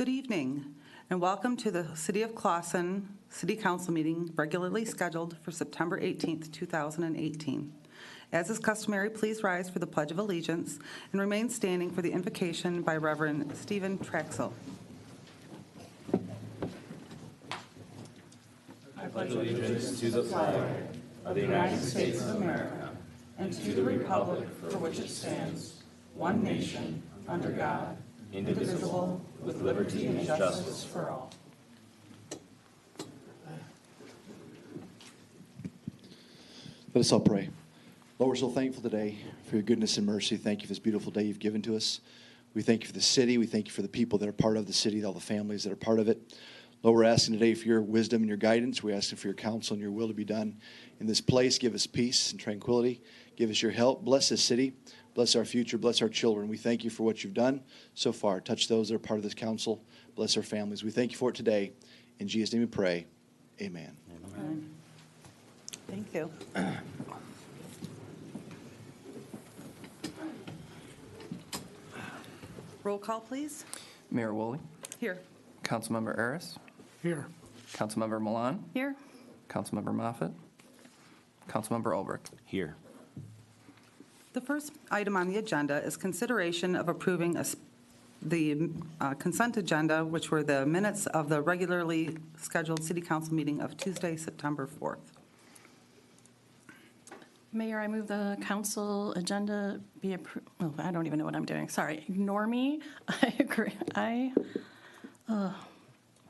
Good evening, and welcome to the City of Clawson City Council meeting regularly scheduled for September 18th, 2018. As is customary, please rise for the Pledge of Allegiance and remain standing for the invocation by Reverend Stephen Traxel. I pledge allegiance to the flag of the United States of America and to the republic for which it stands, one nation, under God, indivisible, with liberty and justice for all. Let us all pray. Lord, we're so thankful today for your goodness and mercy. Thank you for this beautiful day you've given to us. We thank you for the city. We thank you for the people that are part of the city, all the families that are part of it. Lord, we're asking today for your wisdom and your guidance. We're asking for your counsel and your will to be done in this place. Give us peace and tranquility. Give us your help. Bless this city. Bless our future. Bless our children. We thank you for what you've done so far. Touch those that are part of this council. Bless our families. We thank you for it today. In Jesus' name we pray. Amen. Amen. Thank you. Roll call, please. Mayor Woolley. Here. Councilmember Aris. Here. Councilmember Milan. Here. Councilmember Moffitt. Councilmember Ulbrich. Here. The first item on the agenda is consideration of approving the consent agenda, which were the minutes of the regularly scheduled City Council meeting of Tuesday, September 4th. Mayor, I move the council agenda be approved. Oh, I don't even know what I'm doing. Sorry, ignore me. I agree.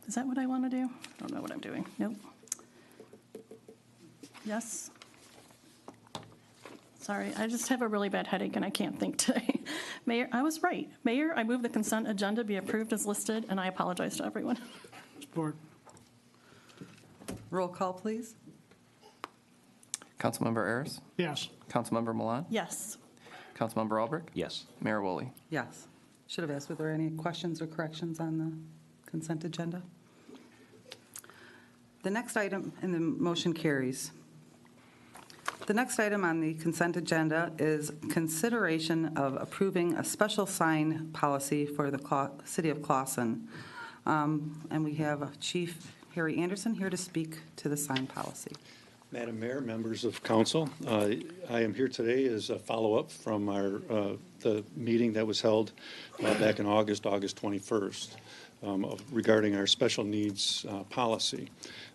Is that what I want to do? I don't know what I'm doing. Nope. Yes. Sorry, I just have a really bad headache and I can't think today. Mayor, I was right. Mayor, I move the consent agenda be approved as listed, and I apologize to everyone. Support. Roll call, please. Councilmember Aris. Yes. Councilmember Milan. Yes. Councilmember Ulbrich. Yes. Mayor Woolley. Yes. Should have asked, were there any questions or corrections on the consent agenda? The next item, and the motion carries. The next item on the consent agenda is consideration of approving a special sign policy for the City of Clawson. And we have Chief Harry Anderson here to speak to the sign policy. Madam Mayor, members of council, I am here today as a follow-up from the meeting that was held back in August 21st, regarding our special needs policy.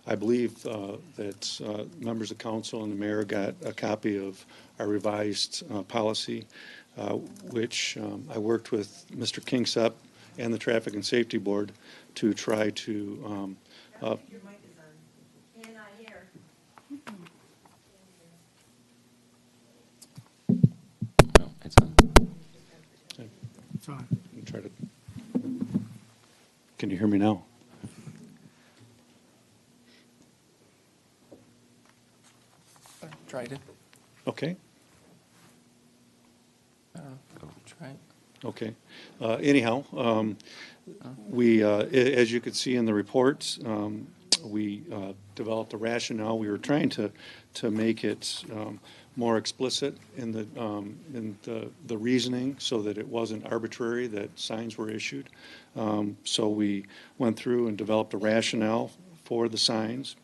I believe that members of council and the mayor got a copy of our revised policy, which I worked with Mr. Kingsep and the Traffic and Safety Board to try to No, it's on. It's on. try to. Can you hear me now? Tried it. Okay. Go try it. Okay. Anyhow, we, as you could see in the reports, we developed a rationale. We were trying to make it more explicit in the reasoning, so that it wasn't arbitrary that signs were issued. So we went through and developed a rationale for the signs.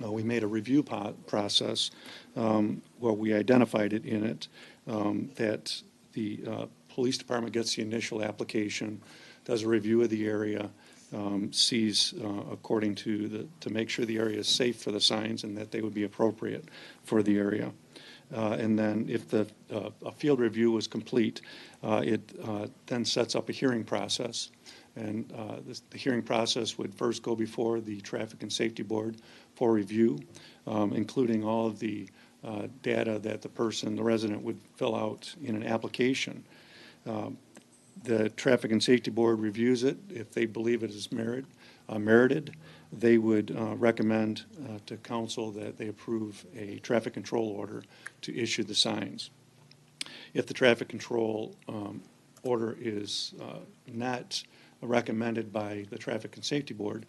We made a review process where we identified it in it that the police department gets the initial application, does a review of the area, sees according to make sure the area is safe for the signs and that they would be appropriate for the area. And then if a field review was complete, it then sets up a hearing process. And the hearing process would first go before the Traffic and Safety Board for review, including all of the data that the resident would fill out in an application. The Traffic and Safety Board reviews it. If they believe it is merited, they would recommend to council that they approve a traffic control order to issue the signs. If the traffic control order is not recommended by the Traffic and Safety Board,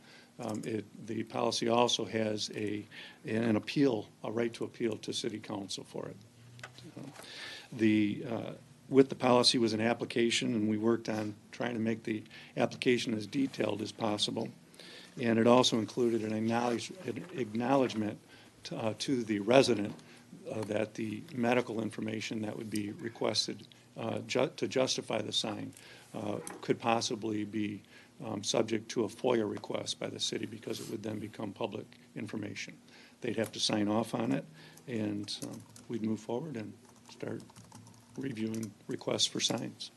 the policy also has an appeal, a right to appeal to City Council for it. with the policy was an application, and we worked on trying to make the application as detailed as possible. And it also included an acknowledgement to the resident that the medical information that would be requested to justify the sign could possibly be subject to a FOIA request by the city, because it would then become public information. They'd have to sign off on it, and we'd move forward and start reviewing requests for signs.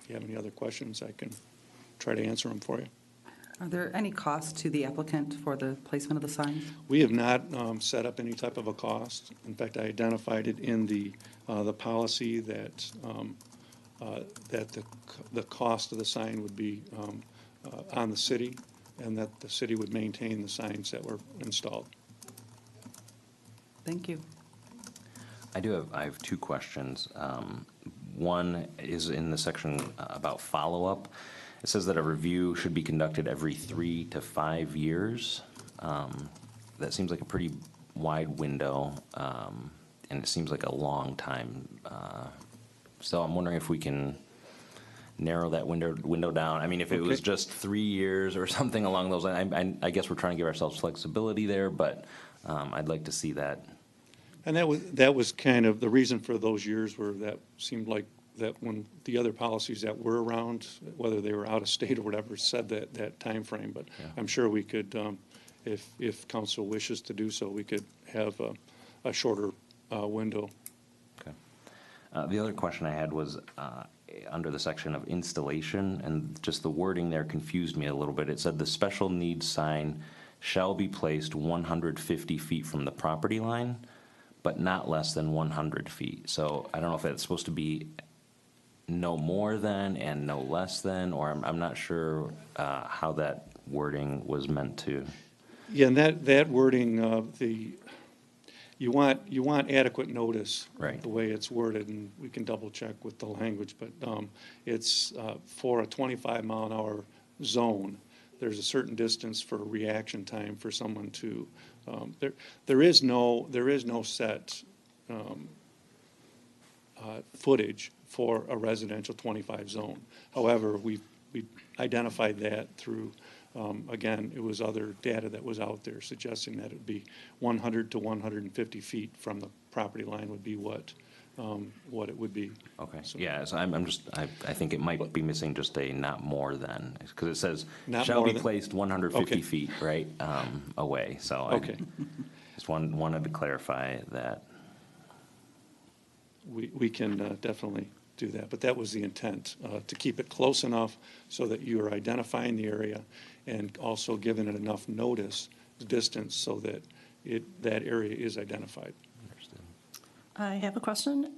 If you have any other questions, I can try to answer them for you. Are there any costs to the applicant for the placement of the signs? We have not set up any type of a cost. In fact, I identified it in the policy that the cost of the sign would be on the city, and that the city would maintain the signs that were installed. Thank you. I have two questions. One is in the section about follow-up. It says that a review should be conducted every 3 to 5 years. That seems like a pretty wide window, and it seems like a long time. So I'm wondering if we can narrow that window down. I mean, if it was just 3 years or something along those lines, I guess we're trying to give ourselves flexibility there, but I'd like to see that. And that was kind of the reason for those years, where that seemed like that when the other policies that were around, whether they were out of state or whatever, said that time frame. But Yeah. I'm sure we could, if council wishes to do so, we could have a shorter window. Okay. The other question I had was under the section of installation, and just the wording there confused me a little bit. It said the special needs sign shall be placed 150 feet from the property line, but not less than 100 feet. So I don't know if it's supposed to be no more than and no less than, or I'm not sure how that wording was meant to. Yeah, and that wording, you want adequate notice. Right. The way it's worded, and we can double check with the language, but it's for a 25-mile-an-hour zone. There's a certain distance for reaction time for someone to. There is no set footage for a residential 25 zone. However, we identified that through, again, it was other data that was out there suggesting that it would be 100 to 150 feet from the property line would be what it would be. Okay. So- Yeah. So I think it might be missing just a not more than, because it says Not shall more be than- placed 150 Okay. feet away. So Okay. I just wanted to clarify that. We can definitely do that, but that was the intent, to keep it close enough so that you are identifying the area and also giving it enough notice, distance, so that that area is identified. I have a question.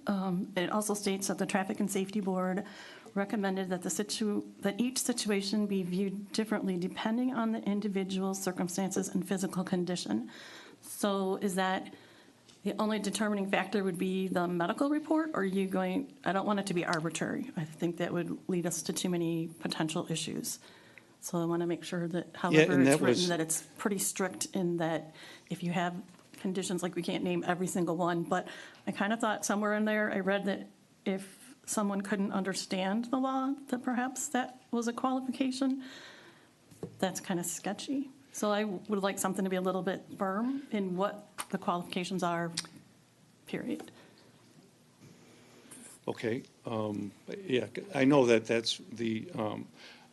It also states that the Traffic and Safety Board recommended that that each situation be viewed differently depending on the individual circumstances and physical condition. So is that the only determining factor would be the medical report, or are you going, I don't want it to be arbitrary. I think that would lead us to too many potential issues. So I want to make sure that however and it's that was- written, that it's pretty strict in that if you have conditions, like we can't name every single one, but I kind of thought somewhere in there, I read that if someone couldn't understand the law, that perhaps that was a qualification. That's kind of sketchy. So I would like something to be a little bit firm in what the qualifications are, period. Okay, yeah, I know that that's the,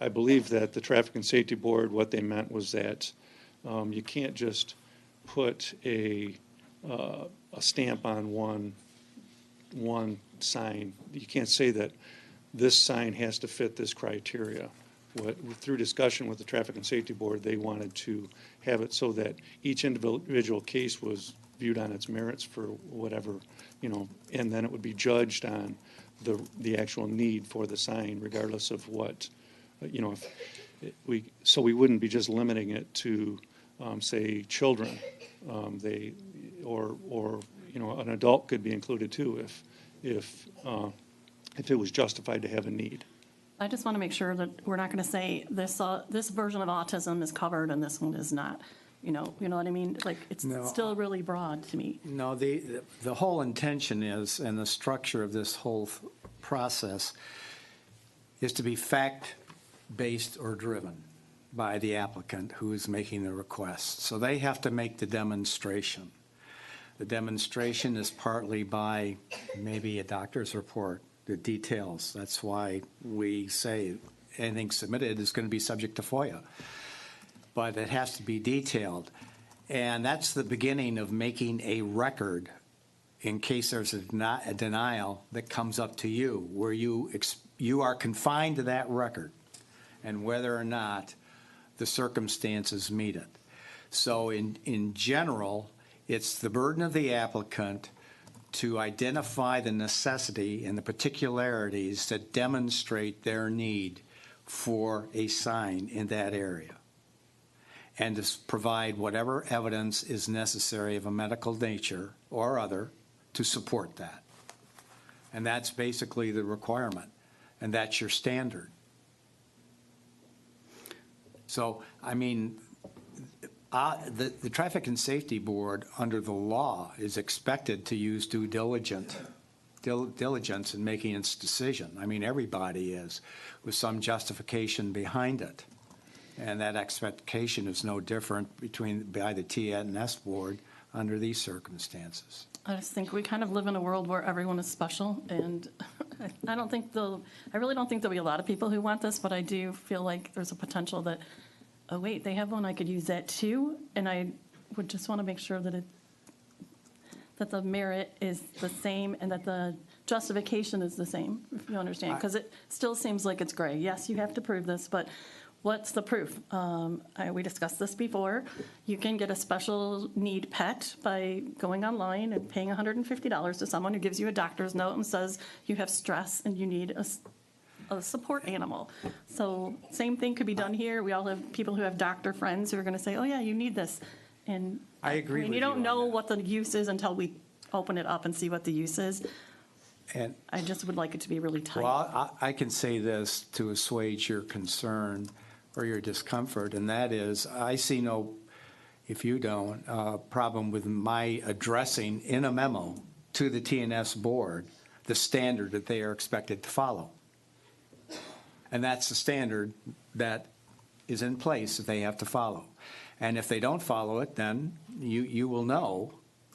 I believe that the Traffic and Safety Board, what they meant was that you can't just put a stamp on one sign. You can't say that this sign has to fit this criteria. Through discussion with the Traffic and Safety Board, they wanted to have it so that each individual case was viewed on its merits for whatever, and then it would be judged on the actual need for the sign, regardless of what, so we wouldn't be just limiting it to, say, children. Or an adult could be included too if it was justified to have a need. I just want to make sure that we're not going to say this version of autism is covered and this one is not. You know what I mean? Like, it's No. still really broad to me. No, the whole intention is, and the structure of this whole process is to be fact-based or driven by the applicant who is making the request. So they have to make the demonstration. The demonstration is partly by maybe a doctor's report, the details. That's why we say anything submitted is going to be subject to FOIA. But it has to be detailed. And that's the beginning of making a record in case there's a denial that comes up to you, where you are confined to that record and whether or not the circumstances meet it. So in general, it's the burden of the applicant to identify the necessity and the particularities that demonstrate their need for a sign in that area, and to provide whatever evidence is necessary of a medical nature or other to support that. And that's basically the requirement, and that's your standard. So, I mean, the Traffic and Safety Board, under the law, is expected to use due diligence in making its decision. I mean, everybody is, with some justification behind it. And that expectation is no different by the TNS Board under these circumstances. I just think we kind of live in a world where everyone is special, and I really don't think there'll be a lot of people who want this, but I do feel like there's a potential that, oh wait, they have one, I could use that too, and I would just want to make sure that the merit is the same and that the justification is the same, if you understand, because it still seems like it's gray. Yes, you have to prove this, but what's the proof? We discussed this before. You can get a special need pet by going online and paying $150 to someone who gives you a doctor's note and says you have stress and you need a support animal. So same thing could be done here. We all have people who have doctor friends who are going to say, oh yeah, you need this. And I agree with you you don't on know that. what the use is until we open it up and see what the use is. And I just would like it to be really tight. well, I can say this to assuage your concern or your discomfort, and that is, I see no, if you don't, problem with my addressing in a memo to the TNS board the standard that they are expected to follow. And that's the standard that is in place that they have to follow. And if they don't follow it, then you will know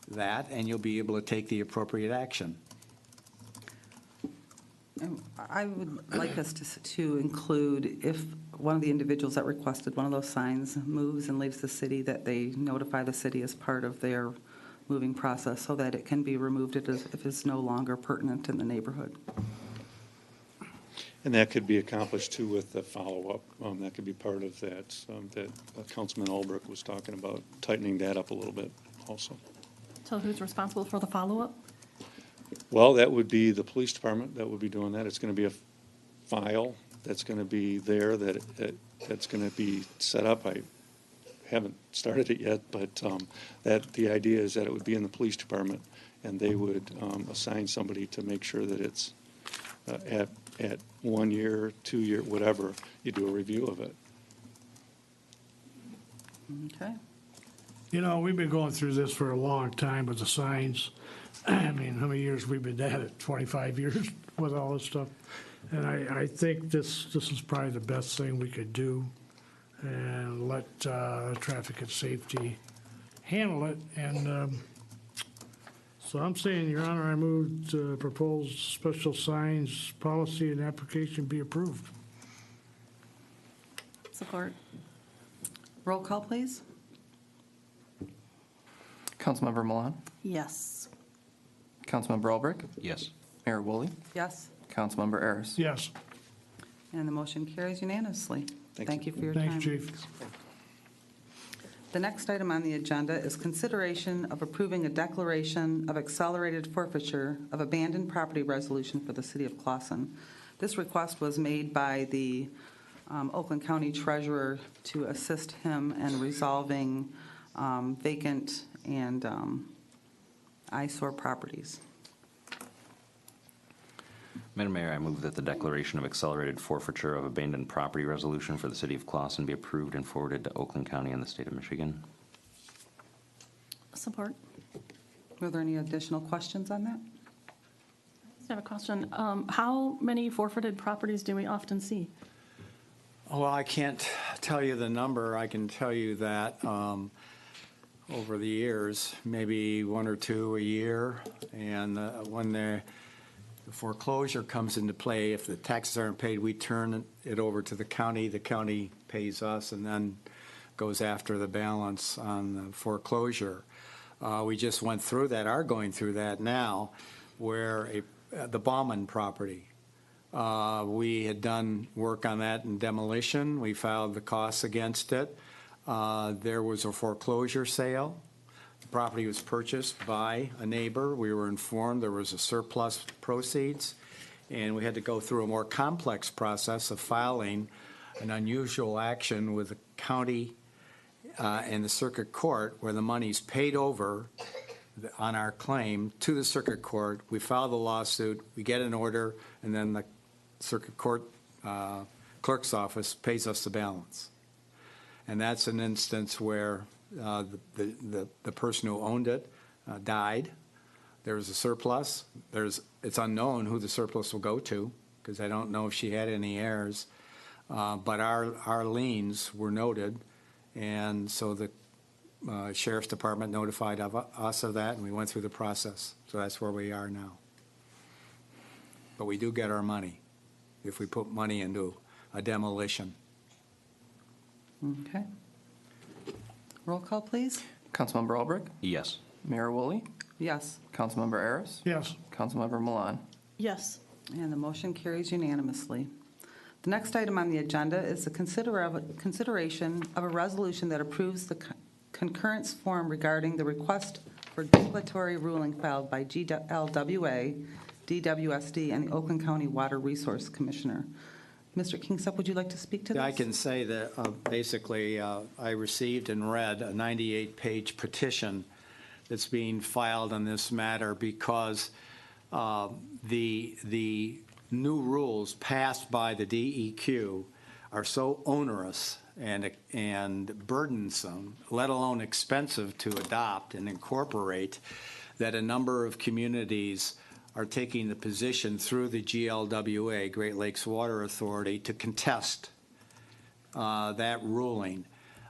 that, and you'll be able to take the appropriate action. I would like us to include, if one of the individuals that requested one of those signs moves and leaves the city, that they notify the city as part of their moving process so that it can be removed if it's no longer pertinent in the neighborhood. And that could be accomplished too with the follow-up. That could be part of that, that Councilman Albrecht was talking about, tightening that up a little bit also. So who's responsible for the follow-up? Well, that would be the police department that would be doing that. It's going to be a file that's going to be there that's going to be set up. I haven't started it yet, but that the idea is that it would be in the police department, and they would assign somebody to make sure that it's at 1 year, 2 year, whatever, you do a review of it. Okay. You know, we've been going through this for a long time with the signs. I mean, how many years we've been at it? 25 years with all this stuff. And I think this is probably the best thing we could do, and let traffic and safety handle it. And so I'm saying, Your Honor, I move to propose special signs policy and application be approved. Support. Roll call, please. Councilmember Milan? Yes. Councilmember Albrecht? Yes. Mayor Woolley? Yes. Councilmember Ayers? Yes. And the motion carries unanimously. Thank you for your time. Thanks, Chief. The next item on the agenda is consideration of approving a declaration of accelerated forfeiture of abandoned property resolution for the city of Clawson. This request was made by the Oakland County Treasurer to assist him in resolving vacant and eyesore properties. Madam Mayor, I move that the declaration of accelerated forfeiture of abandoned property resolution for the city of Clawson be approved and forwarded to Oakland County and the state of Michigan. Support. Were there any additional questions on that? I have a question. How many forfeited properties do we often see? Well, I can't tell you the number. I can tell you that over the years, maybe one or two a year. And when the foreclosure comes into play, if the taxes aren't paid, we turn it over to the county pays us, and then goes after the balance on the foreclosure. We just went through that, are going through that now, where the Bauman property, we had done work on that in demolition. We filed the costs against it. There was a foreclosure sale. The property was purchased by a neighbor. We were informed there was a surplus proceeds, and we had to go through a more complex process of filing an unusual action with the county and the circuit court, where the money's paid over on our claim to the circuit court. We file the lawsuit, we get an order, and then the circuit court clerk's office pays us the balance. And that's an instance where the person who owned it died. There was a surplus. It's unknown who the surplus will go to, because I don't know if she had any heirs. But our liens were noted, and so the Sheriff's Department notified us of that, and we went through the process. So that's where we are now. But we do get our money if we put money into a demolition. Okay. Roll call, please. Councilmember Albrecht, Yes. Mayor Woolley, Yes, Councilmember Ayers, Yes. Councilmember Milan. Yes. and the motion carries unanimously. The next item on the agenda is the consideration of a resolution that approves the concurrence form regarding the request for declaratory ruling filed by GLWA, DWSD, and the Oakland County Water Resource Commissioner. Mr. Kingsup, would you like to speak to this? I can say that basically I received and read a 98-page petition that's being filed on this matter because the new rules passed by the DEQ are so onerous and burdensome, let alone expensive to adopt and incorporate, that a number of communities are taking the position through the GLWA, Great Lakes Water Authority, to contest that ruling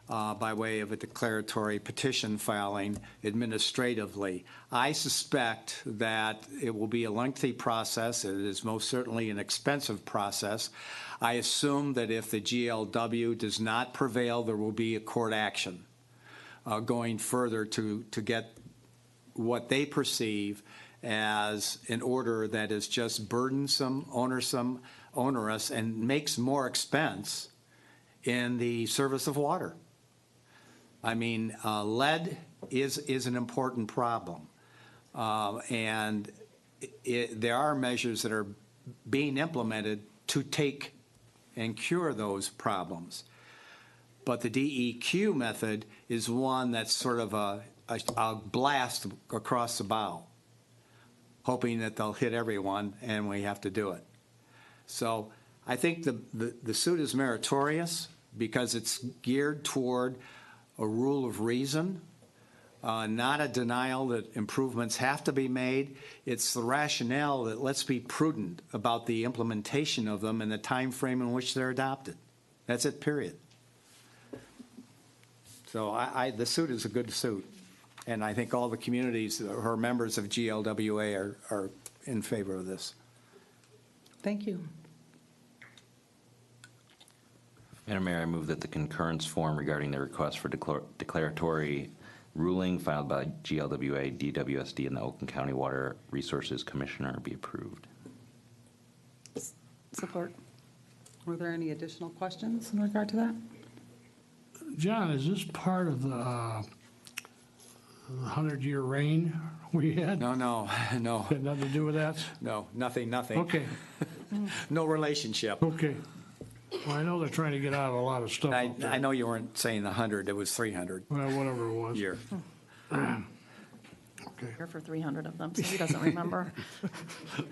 by way of a declaratory petition filing administratively. I suspect that it will be a lengthy process. It is most certainly an expensive process. I assume that if the GLW does not prevail, there will be a court action going further to get what they perceive as an order that is just burdensome, onerous, and makes more expense in the service of water. I mean, lead is an important problem, and there are measures that are being implemented to take and cure those problems. But the DEQ method is one that's sort of a blast across the bow, hoping that they'll hit everyone, and we have to do it. So I think the suit is meritorious because it's geared toward a rule of reason, not a denial that improvements have to be made. It's the rationale that let's be prudent about the implementation of them and the time frame in which they're adopted. That's it, period. So the suit is a good suit. And I think all the communities who are members of GLWA are in favor of this. Thank you. Madam Mayor, I move that the concurrence form regarding the request for declaratory ruling filed by GLWA, DWSD, and the Oakland County Water Resources Commissioner be approved. Support. Were there any additional questions in regard to that? John, is this part of the 100-year reign we had? No. Had nothing to do with that? No, nothing. Okay, No relationship. okay. Well, I know they're trying to get out of a lot of stuff out there. I know you weren't saying 100, it was 300 Well, whatever it was. year. Okay, Here for 300 of them, so he doesn't remember.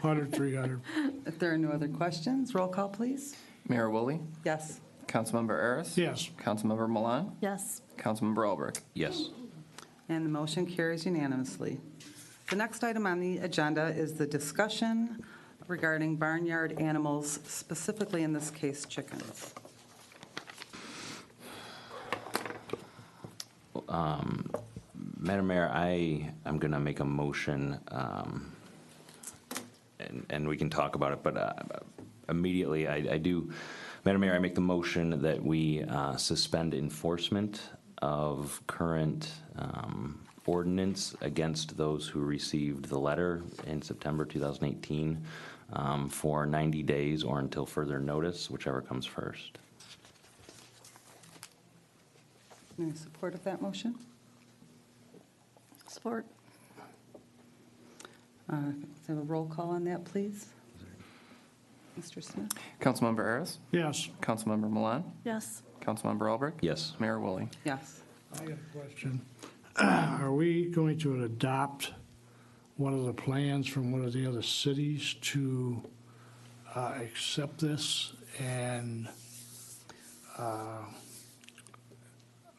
100, 300. If there are no other questions, roll call, please. Mayor Woolley, Yes, Councilmember Ayers, Yes. Councilmember Milan, Yes. Councilmember Albrecht. Yes. And the motion carries unanimously. The next item on the agenda is the discussion regarding barnyard animals, specifically in this case, chickens. Madam Mayor, I am going to make a motion, and we can talk about it, but immediately I do. Madam Mayor, I make the motion that we suspend enforcement of current ordinance against those who received the letter in September 2018 for 90 days or until further notice, whichever comes first. Any support of that motion? Support. Let's have a roll call on that, please. Mr. Smith? Councilmember Aris, Yes, Councilmember Milan, Yes. Councilmember Albrecht. Yes. Mayor Woolley. Yes. I got a question. Are we going to adopt one of the plans from one of the other cities to accept this? And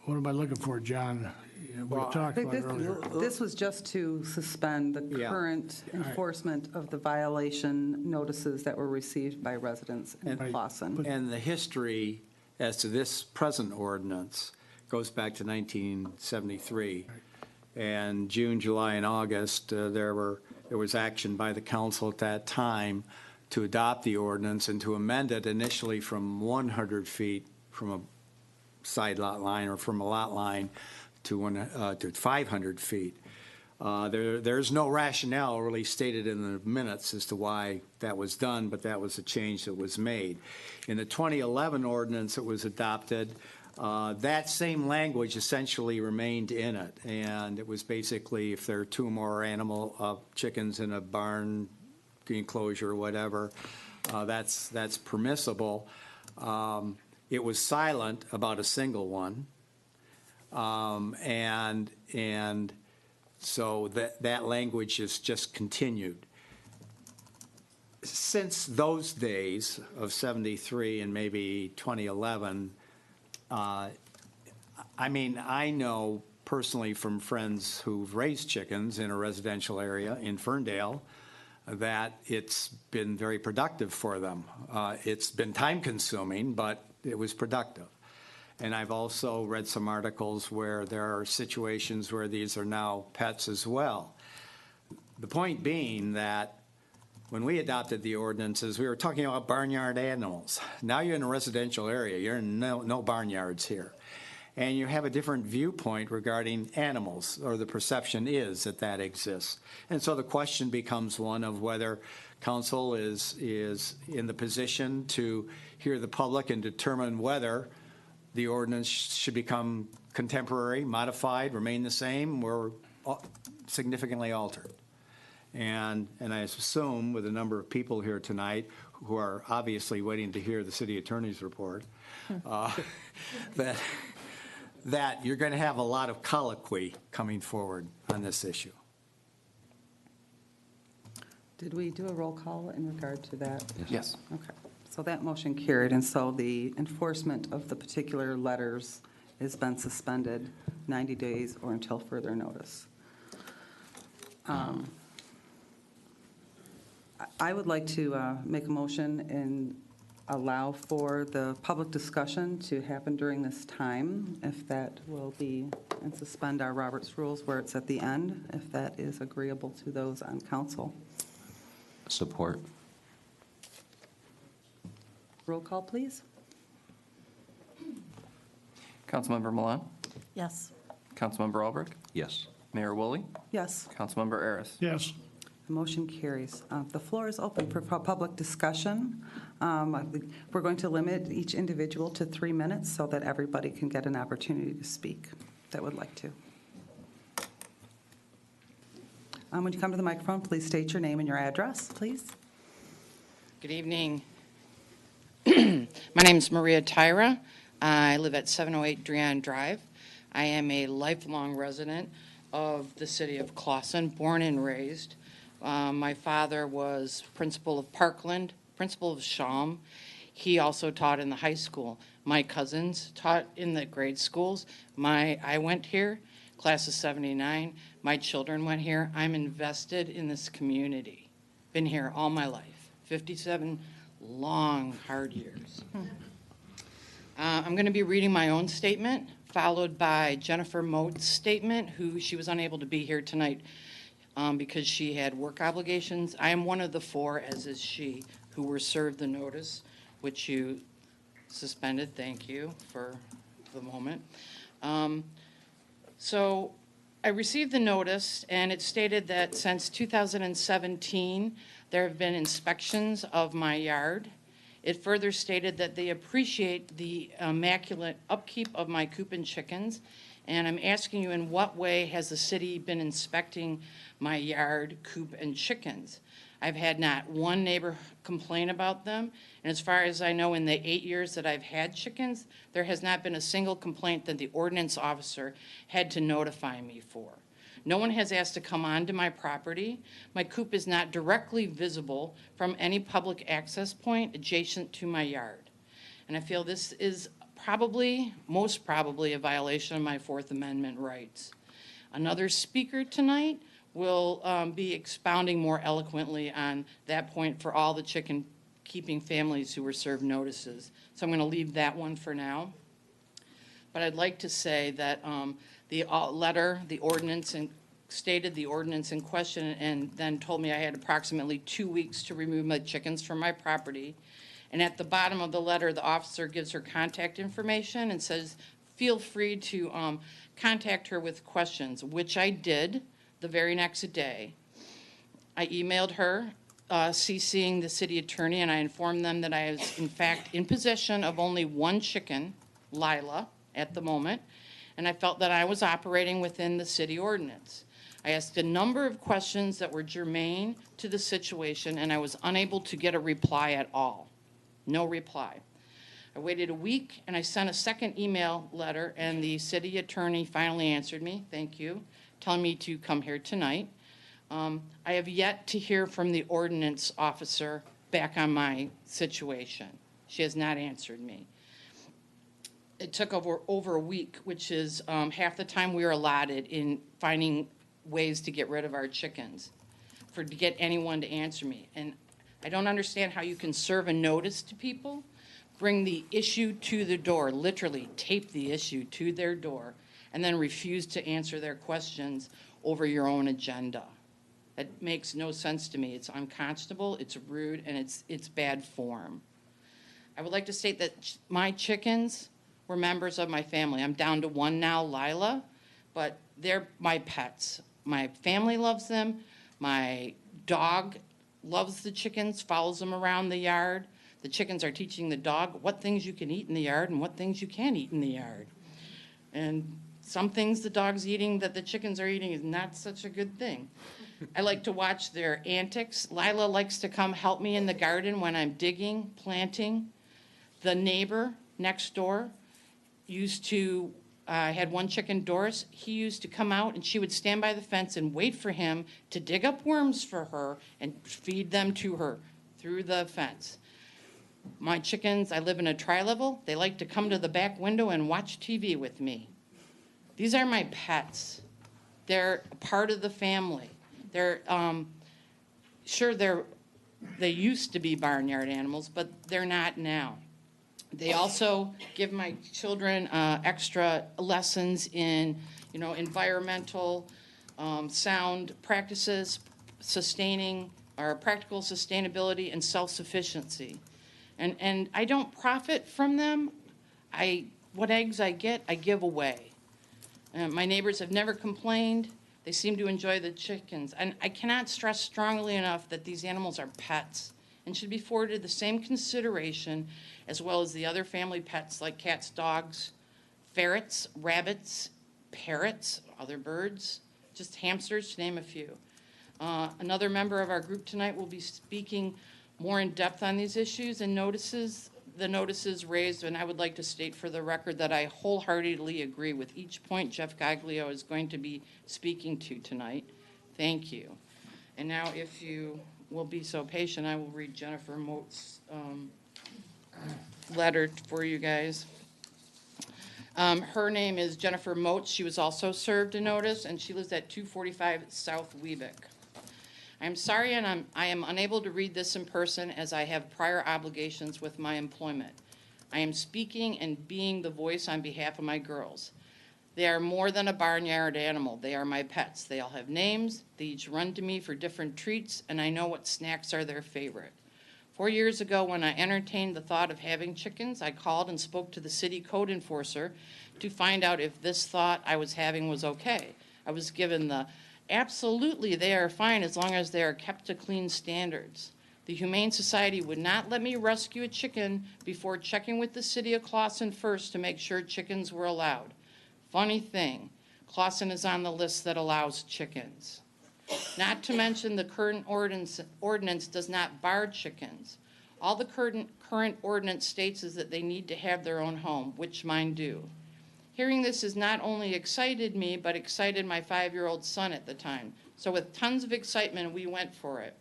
what am I looking for, John? We Well, I talked think about it earlier. this was just to suspend the Yeah. current enforcement of the violation notices that were received by residents in And- Clawson. And the history as to this present ordinance goes back to 1973. And June, July, and August, there was action by the council at that time to adopt the ordinance and to amend it initially from 100 feet from a side lot line or from a lot line to 500 feet. There's no rationale really stated in the minutes as to why that was done, but that was a change that was made. In the 2011 ordinance that was adopted, that same language essentially remained in it, and it was basically if there are two or more chickens in a barn enclosure or whatever, that's permissible. It was silent about a single one, and so that language is just continued. Since those days of 73 and maybe 2011, I mean, I know personally from friends who've raised chickens in a residential area in Ferndale that it's been very productive for them. It's been time-consuming, but it was productive. And I've also read some articles where there are situations where these are now pets as well. The point being that when we adopted the ordinances, we were talking about barnyard animals. Now you're in a residential area. You're in no barnyards here. And you have a different viewpoint regarding animals, or the perception is that that exists. And so the question becomes one of whether council is in the position to hear the public and determine whether the ordinance should become contemporary, modified, remain the same, or significantly altered. And I assume with a number of people here tonight who are obviously waiting to hear the city attorney's report, that you're going to have a lot of colloquy coming forward on this issue. Did we do a roll call in regard to that? Yes. Okay, so that motion carried, and so the enforcement of the particular letters has been suspended 90 days or until further notice. I would like to make a motion and allow for the public discussion to happen during this time, if that will be, and suspend our Robert's rules where it's at the end, if that is agreeable to those on council. Support. Roll call, please. Councilmember Milan, Yes. Councilmember Albrecht, Yes. Mayor Woolley, Yes. Councilmember Aris. Yes, The motion carries. The floor is open for public discussion. We're going to limit each individual to 3 minutes so that everybody can get an opportunity to speak that would like to. When you come to the microphone, please state your name and your address, please. Good evening. My name is Maria Tyra. I live at 708 Drian Drive. I am a lifelong resident of the city of Clawson, born and raised. My father was principal of Parkland, principal of Shawm. He also taught in the high school. My cousins taught in the grade schools. I went here. class of 79. My children went here. I'm invested in this community. Been here all my life, 57 long, hard years. I'm going to be reading my own statement, followed by Jennifer Moat's statement, who she was unable to be here tonight because she had work obligations. I am one of the 4, as is she, who were served the notice, which you suspended. Thank you for the moment. So I received the notice, and it stated that since 2017, there have been inspections of my yard. It further stated that they appreciate the immaculate upkeep of my coop and chickens, and I'm asking you, in what way has the city been inspecting my yard, coop, and chickens? I've had not one neighbor complain about them, and as far as I know, in the 8 years that I've had chickens, there has not been a single complaint that the ordinance officer had to notify me for. No one has asked to come onto my property. My coop is not directly visible from any public access point adjacent to my yard. And I feel this is probably, most probably, a violation of my Fourth Amendment rights. Another speaker tonight will be expounding more eloquently on that point for all the chicken keeping families who were served notices. So I'm going to leave that one for now. But I'd like to say that the letter, the ordinance, and stated the ordinance in question, and then told me I had approximately 2 weeks to remove my chickens from my property. And at the bottom of the letter, the officer gives her contact information and says, feel free to contact her with questions, which I did the very next day. I emailed her, CCing the city attorney, and I informed them that I was, in fact, in possession of only one chicken, Lila, at the moment, and I felt that I was operating within the city ordinance. I asked a number of questions that were germane to the situation, and I was unable to get a reply at all. No reply. I waited a week, and I sent a second email letter, and the city attorney finally answered me, thank you, telling me to come here tonight. I have yet to hear from the ordinance officer back on my situation. She has not answered me. It took over a week, which is half the time we were allotted in finding ways to get rid of our chickens, to get anyone to answer me. And I don't understand how you can serve a notice to people, bring the issue to the door, literally tape the issue to their door, and then refuse to answer their questions over your own agenda. That makes no sense to me. It's unconscionable, it's rude, and it's bad form. I would like to state that my chickens were members of my family. I'm down to one now, Lila, but they're my pets. My family loves them. My dog loves the chickens, follows them around the yard. The chickens are teaching the dog what things you can eat in the yard and what things you can't eat in the yard. And some things the dog's eating that the chickens are eating is not such a good thing. I like to watch their antics. Lila likes to come help me in the garden when I'm digging, planting. The neighbor next door used to, had one chicken, Doris. He used to come out and she would stand by the fence and wait for him to dig up worms for her and feed them to her through the fence. My chickens, I live in a tri-level. They like to come to the back window and watch TV with me. These are my pets. They're a part of the family. They're, sure, they used to be barnyard animals, but they're not now. They also give my children extra lessons in, environmental sound practices, sustaining or practical sustainability and self-sufficiency. And I don't profit from them. What eggs I get, I give away. My neighbors have never complained. They seem to enjoy the chickens. And I cannot stress strongly enough that these animals are pets and should be afforded the same consideration as well as the other family pets like cats, dogs, ferrets, rabbits, parrots, other birds, just hamsters, to name a few. Another member of our group tonight will be speaking more in depth on these issues and the notices raised, and I would like to state for the record that I wholeheartedly agree with each point Jeff Gaglio is going to be speaking to tonight. Thank you. And now, if you will be so patient, I will read Jennifer Moat's letter for you guys. Her name is Jennifer Moats. She was also served a notice, and she lives at 245 South Weebick. I'm sorry, and I am unable to read this in person as I have prior obligations with my employment. I am speaking and being the voice on behalf of my girls. They are more than a barnyard animal. They are my pets. They all have names. They each run to me for different treats, and I know what snacks are their favorite. 4 years ago, when I entertained the thought of having chickens, I called and spoke to the city code enforcer to find out if this thought I was having was okay. I was given the absolutely they are fine as long as they are kept to clean standards. The Humane Society would not let me rescue a chicken before checking with the city of Clawson first to make sure chickens were allowed. Funny thing, Clawson is on the list that allows chickens. Not to mention the current ordinance does not bar chickens. All the current ordinance states is that they need to have their own home, which mine do. Hearing this has not only excited me, but excited my 5-year-old son at the time. So with tons of excitement, we went for it.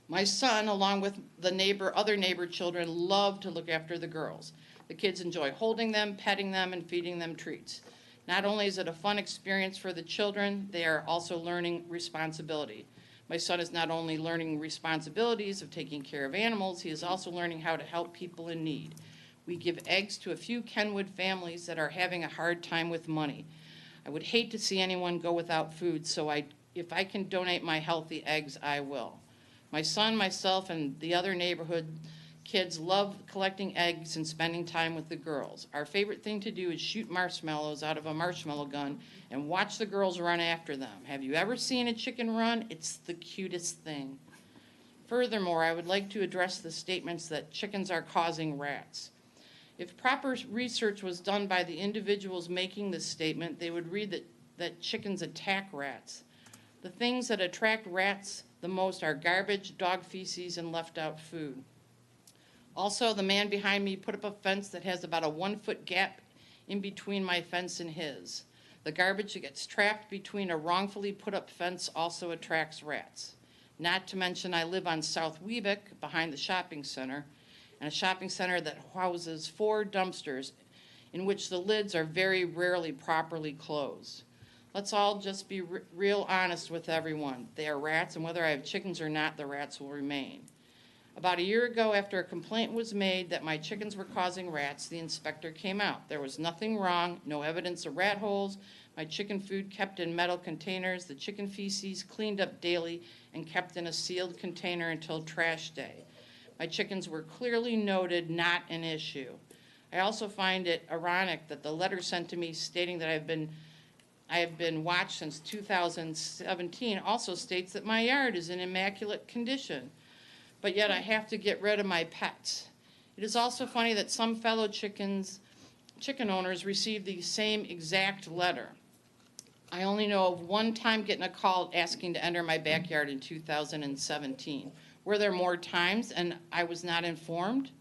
My son, along with the other neighbor children, love to look after the girls. The kids enjoy holding them, petting them, and feeding them treats. Not only is it a fun experience for the children, they are also learning responsibility. My son is not only learning responsibilities of taking care of animals, he is also learning how to help people in need. We give eggs to a few Kenwood families that are having a hard time with money. I would hate to see anyone go without food, so if I can donate my healthy eggs, I will. My son, myself, and the other neighborhood kids love collecting eggs and spending time with the girls. Our favorite thing to do is shoot marshmallows out of a marshmallow gun and watch the girls run after them. Have you ever seen a chicken run? It's the cutest thing. Furthermore, I would like to address the statements that chickens are causing rats. If proper research was done by the individuals making this statement, they would read that chickens attack rats. The things that attract rats the most are garbage, dog feces, and left out food. Also, the man behind me put up a fence that has about a 1-foot gap in between my fence and his. The garbage that gets trapped between a wrongfully put up fence also attracts rats. Not to mention I live on South Weebick behind the shopping center, and a shopping center that houses 4 dumpsters in which the lids are very rarely properly closed. Let's all just be real honest with everyone. They are rats, and whether I have chickens or not, the rats will remain. About a year ago, after a complaint was made that my chickens were causing rats, the inspector came out. There was nothing wrong, no evidence of rat holes, my chicken food kept in metal containers, the chicken feces cleaned up daily and kept in a sealed container until trash day. My chickens were clearly noted not an issue. I also find it ironic that the letter sent to me stating that I have been watched since 2017 also states that my yard is in immaculate condition. But yet I have to get rid of my pets. It is also funny that some fellow chicken owners receive the same exact letter. I only know of one time getting a call asking to enter my backyard in 2017. Were there more times and I was not informed?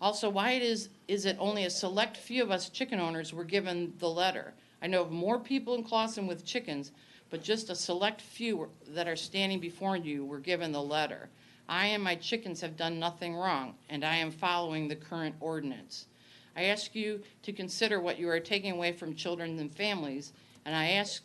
Also, why is it only a select few of us chicken owners were given the letter? I know of more people in Clawson with chickens, but just a select few that are standing before you were given the letter. I and my chickens have done nothing wrong, and I am following the current ordinance. I ask you to consider what you are taking away from children and families, and I ask,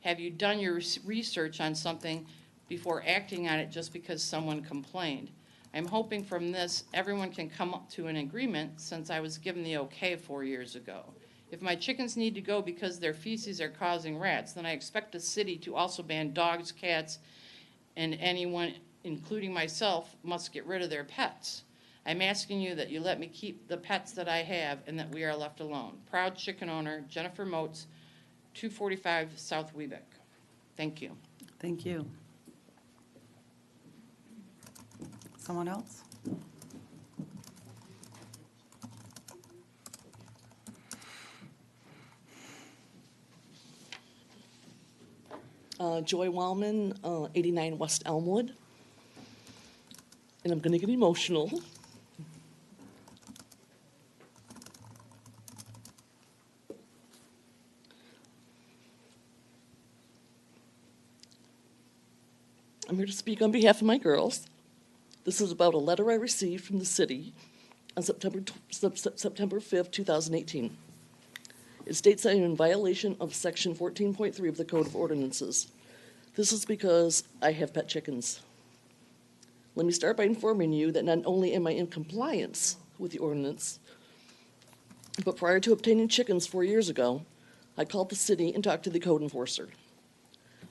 have you done your research on something before acting on it just because someone complained? I'm hoping from this everyone can come up to an agreement since I was given the okay 4 years ago. If my chickens need to go because their feces are causing rats, then I expect the city to also ban dogs, cats, and anyone, including myself, must get rid of their pets. I'm asking you that you let me keep the pets that I have and that we are left alone. Proud chicken owner, Jennifer Moats, 245 South Weebick. Thank you. Thank you. Someone else? Joy Wallman, 89 West Elmwood. And I'm going to get emotional. I'm here to speak on behalf of my girls. This is about a letter I received from the city on September 5th, 2018. It states that I am in violation of section 14.3 of the Code of Ordinances. This is because I have pet chickens. Let me start by informing you that not only am I in compliance with the ordinance, but prior to obtaining chickens 4 years ago, I called the city and talked to the code enforcer.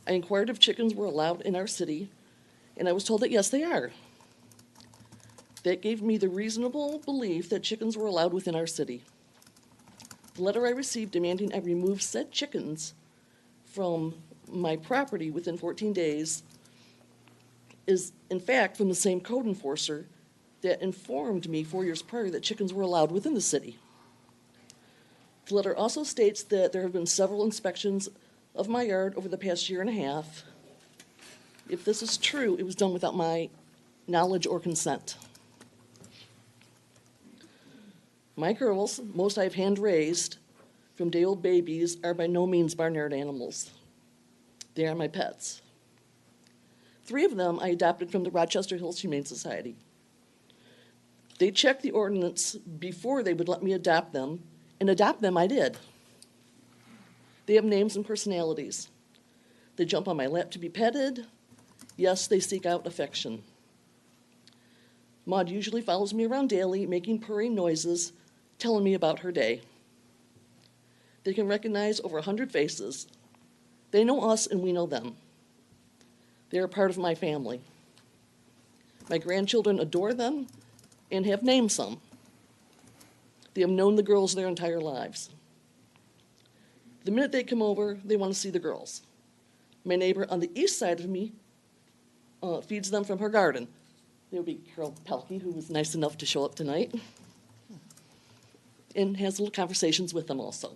I inquired if chickens were allowed in our city, and I was told that yes, they are. That gave me the reasonable belief that chickens were allowed within our city. The letter I received demanding I remove said chickens from my property within 14 days is, in fact, from the same code enforcer that informed me 4 years prior that chickens were allowed within the city. The letter also states that there have been several inspections of my yard over the past year and a half. If this is true, it was done without my knowledge or consent. My girls, most I've hand-raised from day-old babies, are by no means barnyard animals. They are my pets. 3 of them I adopted from the Rochester Hills Humane Society. They checked the ordinance before they would let me adopt them, and adopt them I did. They have names and personalities. They jump on my lap to be petted. Yes, they seek out affection. Maud usually follows me around daily, making purring noises, telling me about her day. They can recognize over 100 faces. They know us and we know them. They are part of my family. My grandchildren adore them and have named some. They have known the girls their entire lives. The minute they come over, they want to see the girls. My neighbor on the east side of me feeds them from her garden. There would be Carol Pelkey, who was nice enough to show up tonight, and has little conversations with them also.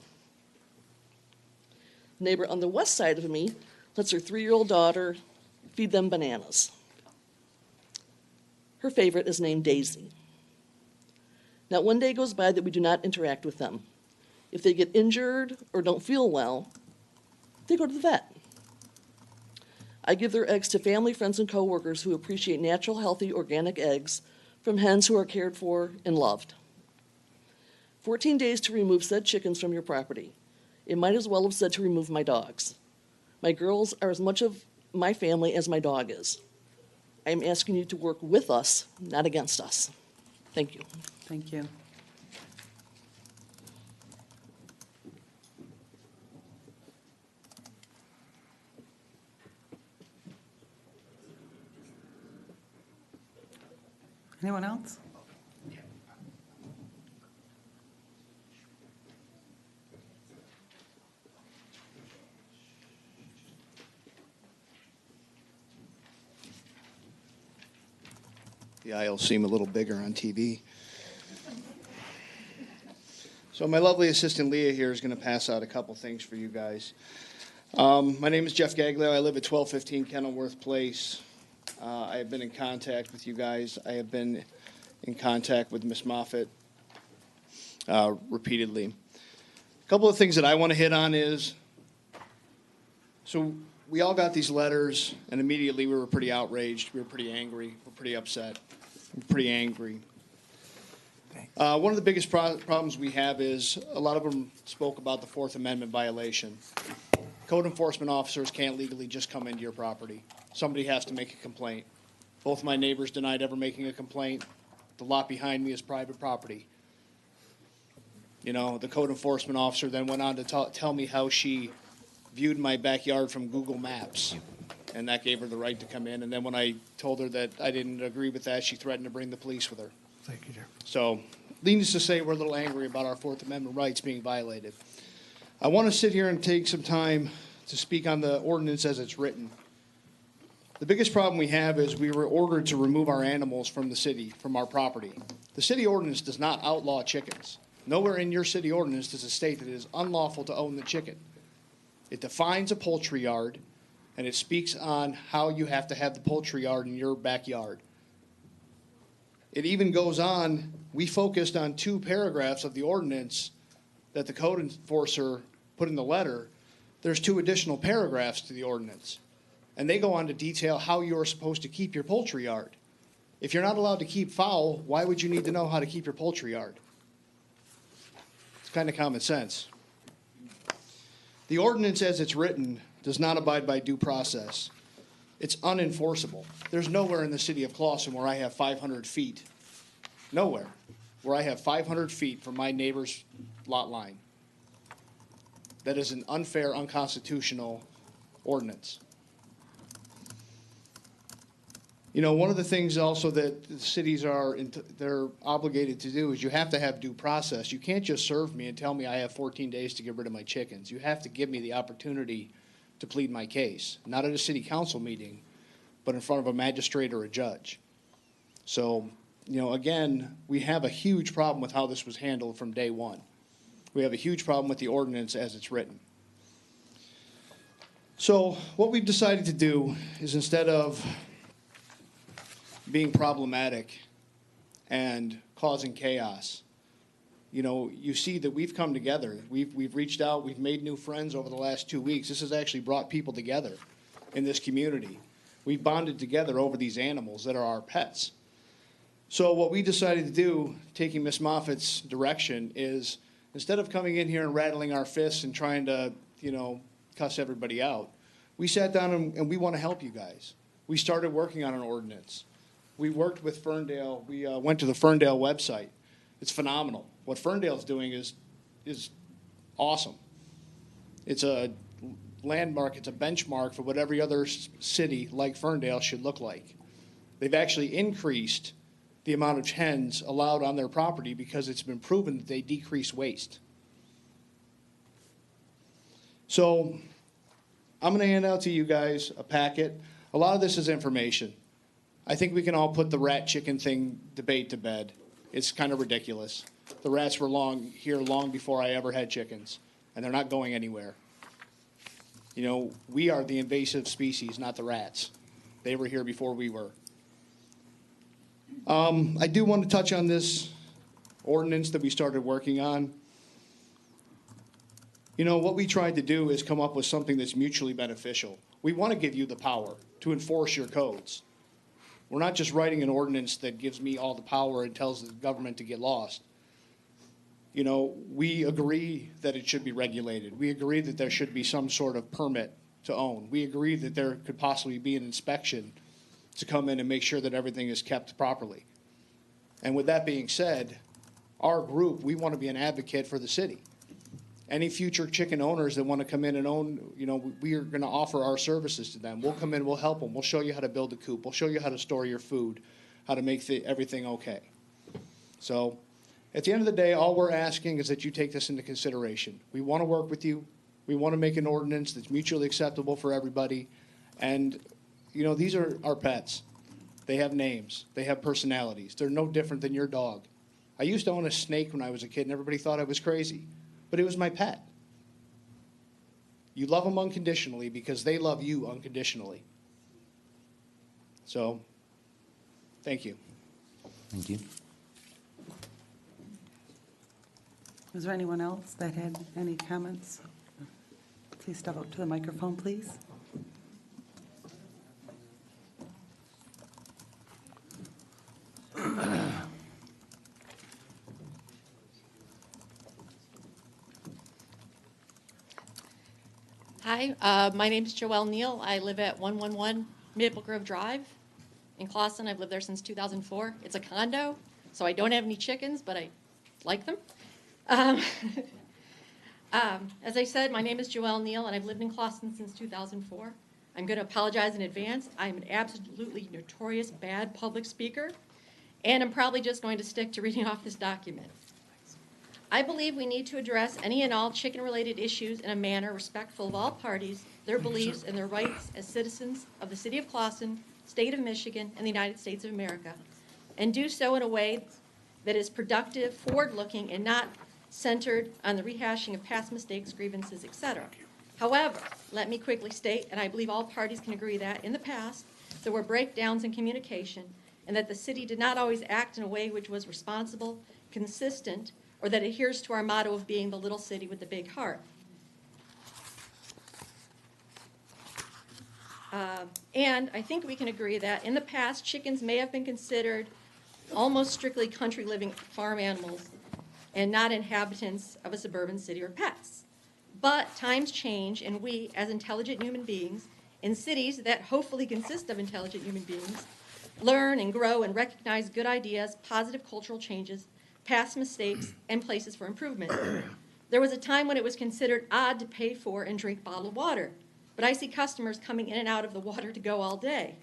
Neighbor on the west side of me lets her 3-year-old daughter feed them bananas. Her favorite is named Daisy. Not one day goes by that we do not interact with them. If they get injured or don't feel well, they go to the vet. I give their eggs to family, friends, and coworkers who appreciate natural, healthy, organic eggs from hens who are cared for and loved. 14 days to remove said chickens from your property. It might as well have said to remove my dogs. My girls are as much of my family as my dog is. I am asking you to work with us, not against us. Thank you. Thank you. Anyone else? The aisles seem a little bigger on TV. So my lovely assistant Leah here is going to pass out a couple things for you guys. My name is Jeff Gaglio. I live at 1215 Kenilworth Place. I have been in contact with you guys. I have been in contact with Miss Moffett repeatedly. A couple of things that I want to hit on is, so we all got these letters, and immediately we were pretty outraged. We were pretty angry. We were pretty upset. We were pretty angry. One of the biggest problems we have is a lot of them spoke about the Fourth Amendment violation. Code enforcement officers can't legally just come into your property. Somebody has to make a complaint. Both my neighbors denied ever making a complaint. The lot behind me is private property. You know, the code enforcement officer then went on to tell me how she viewed my backyard from Google Maps, and that gave her the right to come in. And then when I told her that I didn't agree with that, she threatened to bring the police with her. Thank you, dear. So, needless to say, we're a little angry about our Fourth Amendment rights being violated. I want to sit here and take some time to speak on the ordinance as it's written. The biggest problem we have is we were ordered to remove our animals from the city, from our property. The city ordinance does not outlaw chickens. Nowhere in your city ordinance does it state that it is unlawful to own the chicken. It defines a poultry yard, and it speaks on how you have to have the poultry yard in your backyard. It even goes on, we focused on 2 paragraphs of the ordinance that the code enforcer put in the letter. There's 2 additional paragraphs to the ordinance, and they go on to detail how you're supposed to keep your poultry yard. If you're not allowed to keep fowl, why would you need to know how to keep your poultry yard? It's kind of common sense. The ordinance as it's written does not abide by due process. It's unenforceable. There's nowhere in the city of Clawson where I have 500 feet, nowhere, where I have 500 feet from my neighbor's lot line. That is an unfair, unconstitutional ordinance. You know, one of the things also that the cities they're obligated to do is you have to have due process. You can't just serve me and tell me I have 14 days to get rid of my chickens. You have to give me the opportunity to plead my case, not at a city council meeting, but in front of a magistrate or a judge. So, you know, again, we have a huge problem with how this was handled from day one. We have a huge problem with the ordinance as it's written. So what we've decided to do is, instead of being problematic and causing chaos, you know, you see that we've come together. We've reached out. We've made new friends over the last 2 weeks. This has actually brought people together in this community. We've bonded together over these animals that are our pets. So what we decided to do, taking Ms. Moffitt's direction, is instead of coming in here and rattling our fists and trying to, you know, cuss everybody out, we sat down and we want to help you guys. We started working on an ordinance. We worked with Ferndale. We went to the Ferndale website. It's phenomenal. What Ferndale's doing is awesome. It's a landmark. It's a benchmark for what every other city like Ferndale should look like. They've actually increased the amount of hens allowed on their property because it's been proven that they decrease waste. So I'm going to hand out to you guys a packet. A lot of this is information. I think we can all put the rat chicken thing debate to bed. It's kind of ridiculous. The rats were here long before I ever had chickens, and they're not going anywhere. You know, we are the invasive species, not the rats. They were here before we were. I do want to touch on this ordinance that we started working on. You know, what we tried to do is come up with something that's mutually beneficial. We want to give you the power to enforce your codes. We're not just writing an ordinance that gives me all the power and tells the government to get lost. You know, we agree that it should be regulated. We agree that there should be some sort of permit to own. We agree that there could possibly be an inspection to come in and make sure that everything is kept properly. And with that being said, our group, we want to be an advocate for the city. Any future chicken owners that want to come in and own, you know, we are going to offer our services to them. We'll come in, we'll help them. We'll show you how to build a coop. We'll show you how to store your food, how to make everything okay. So at the end of the day, all we're asking is that you take this into consideration. We want to work with you. We want to make an ordinance that's mutually acceptable for everybody. And, you know, these are our pets. They have names. They have personalities. They're no different than your dog. I used to own a snake when I was a kid, and everybody thought I was crazy. But it was my pet. You love them unconditionally because they love you unconditionally. So, thank you. Thank you. Was there anyone else that had any comments? Please step up to the microphone, please. Hi, my name is Joelle Neal. I live at 111 Maple Grove Drive in Clawson. I've lived there since 2004. It's a condo, so I don't have any chickens, but I like them. As I said, my name is Joelle Neal, and I've lived in Clawson since 2004. I'm going to apologize in advance. I'm an absolutely notorious bad public speaker, and I'm probably just going to stick to reading off this document. I believe we need to address any and all chicken-related issues in a manner respectful of all parties, their beliefs, and their rights as citizens of the City of Clawson, State of Michigan, and the United States of America, and do so in a way that is productive, forward-looking, and not centered on the rehashing of past mistakes, grievances, etc. However, let me quickly state, and I believe all parties can agree that, in the past, there were breakdowns in communication, and that the city did not always act in a way which was responsible, consistent, or that adheres to our motto of being the little city with the big heart. And I think we can agree that in the past, chickens may have been considered almost strictly country living farm animals and not inhabitants of a suburban city or pets. But times change, and we, as intelligent human beings, in cities that hopefully consist of intelligent human beings, learn and grow and recognize good ideas, positive cultural changes, past mistakes, and places for improvement. There was a time when it was considered odd to pay for and drink bottled water, but I see customers coming in and out of the water to go all day.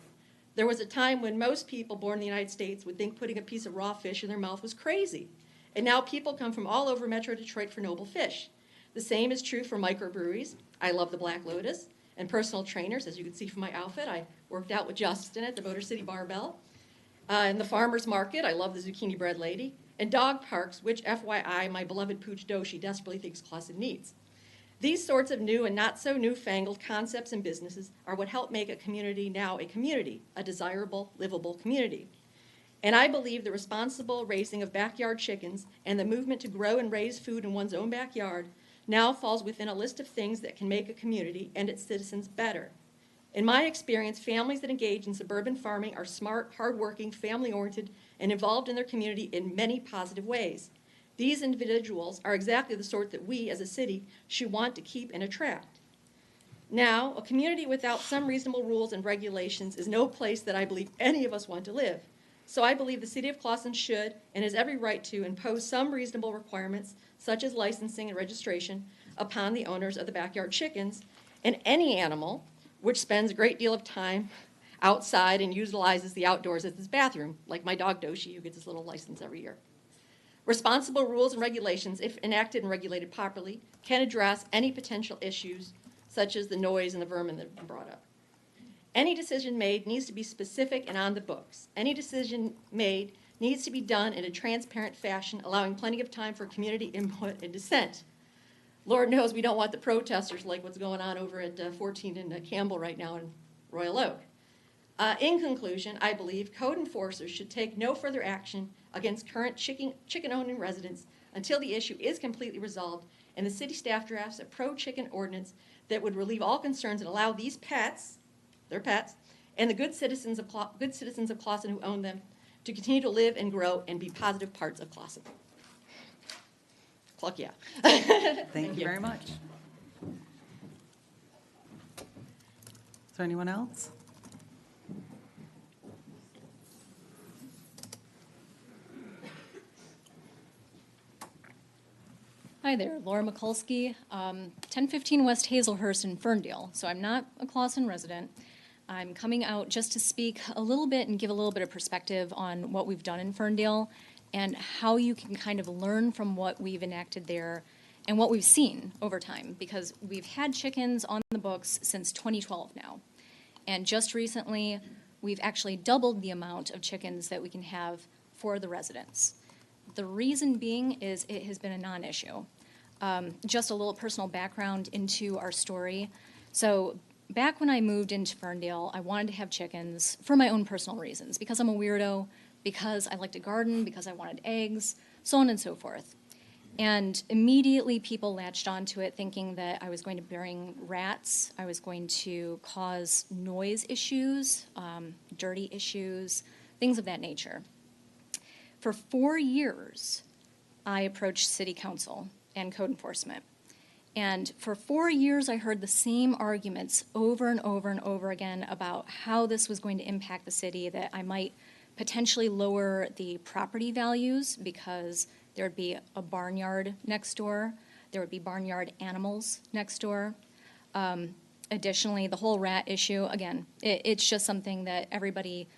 There was a time when most people born in the United States would think putting a piece of raw fish in their mouth was crazy. And now people come from all over Metro Detroit for noble fish. The same is true for microbreweries. I love the Black Lotus. And personal trainers, as you can see from my outfit. I worked out with Justin at the Motor City Barbell. In the farmer's market, I love the Zucchini Bread Lady. And dog parks, which, FYI, my beloved Pooch Doshi desperately thinks Clawson needs. These sorts of new and not so newfangled concepts and businesses are what help make a community now a community, a desirable, livable community. And I believe the responsible raising of backyard chickens and the movement to grow and raise food in one's own backyard now falls within a list of things that can make a community and its citizens better. In my experience, families that engage in suburban farming are smart, hardworking, family-oriented, and involved in their community in many positive ways. These individuals are exactly the sort that we, as a city, should want to keep and attract. Now, a community without some reasonable rules and regulations is no place that I believe any of us want to live. So I believe the city of Clawson should, and has every right to, impose some reasonable requirements, such as licensing and registration, upon the owners of the backyard chickens, and any animal which spends a great deal of time outside and utilizes the outdoors as his bathroom, like my dog Doshi, who gets his little license every year. Responsible rules and regulations, if enacted and regulated properly, can address any potential issues, such as the noise and the vermin that have been brought up. Any decision made needs to be specific and on the books. Any decision made needs to be done in a transparent fashion, allowing plenty of time for community input and dissent. Lord knows we don't want the protesters like what's going on over at 14 in Campbell right now in Royal Oak. In conclusion, I believe code enforcers should take no further action against current chicken-owning residents until the issue is completely resolved and the city staff drafts a pro-chicken ordinance that would relieve all concerns and allow these pets, their pets, and the good citizens of Clawson who own them to continue to live and grow and be positive parts of Clawson. Cluck yeah. Thank you very much. Is there anyone else? Hi there, Laura Mikulski, 1015 West Hazelhurst in Ferndale. So I'm not a Clawson resident. I'm coming out just to speak a little bit and give a little bit of perspective on what we've done in Ferndale and how you can kind of learn from what we've enacted there and what we've seen over time, because we've had chickens on the books since 2012 now. And just recently, we've actually doubled the amount of chickens that we can have for the residents. The reason being is it has been a non-issue. Just a little personal background into our story. So back when I moved into Ferndale, I wanted to have chickens for my own personal reasons, because I'm a weirdo, because I like to garden, because I wanted eggs, so on and so forth. And immediately people latched onto it thinking that I was going to bring rats, I was going to cause noise issues, dirty issues, things of that nature. For 4 years, I approached City Council and code enforcement. And for 4 years, I heard the same arguments over and over and over again about how this was going to impact the city, that I might potentially lower the property values because there would be a barnyard next door, there would be barnyard animals next door. Additionally, the whole rat issue, again, it's just something that everybody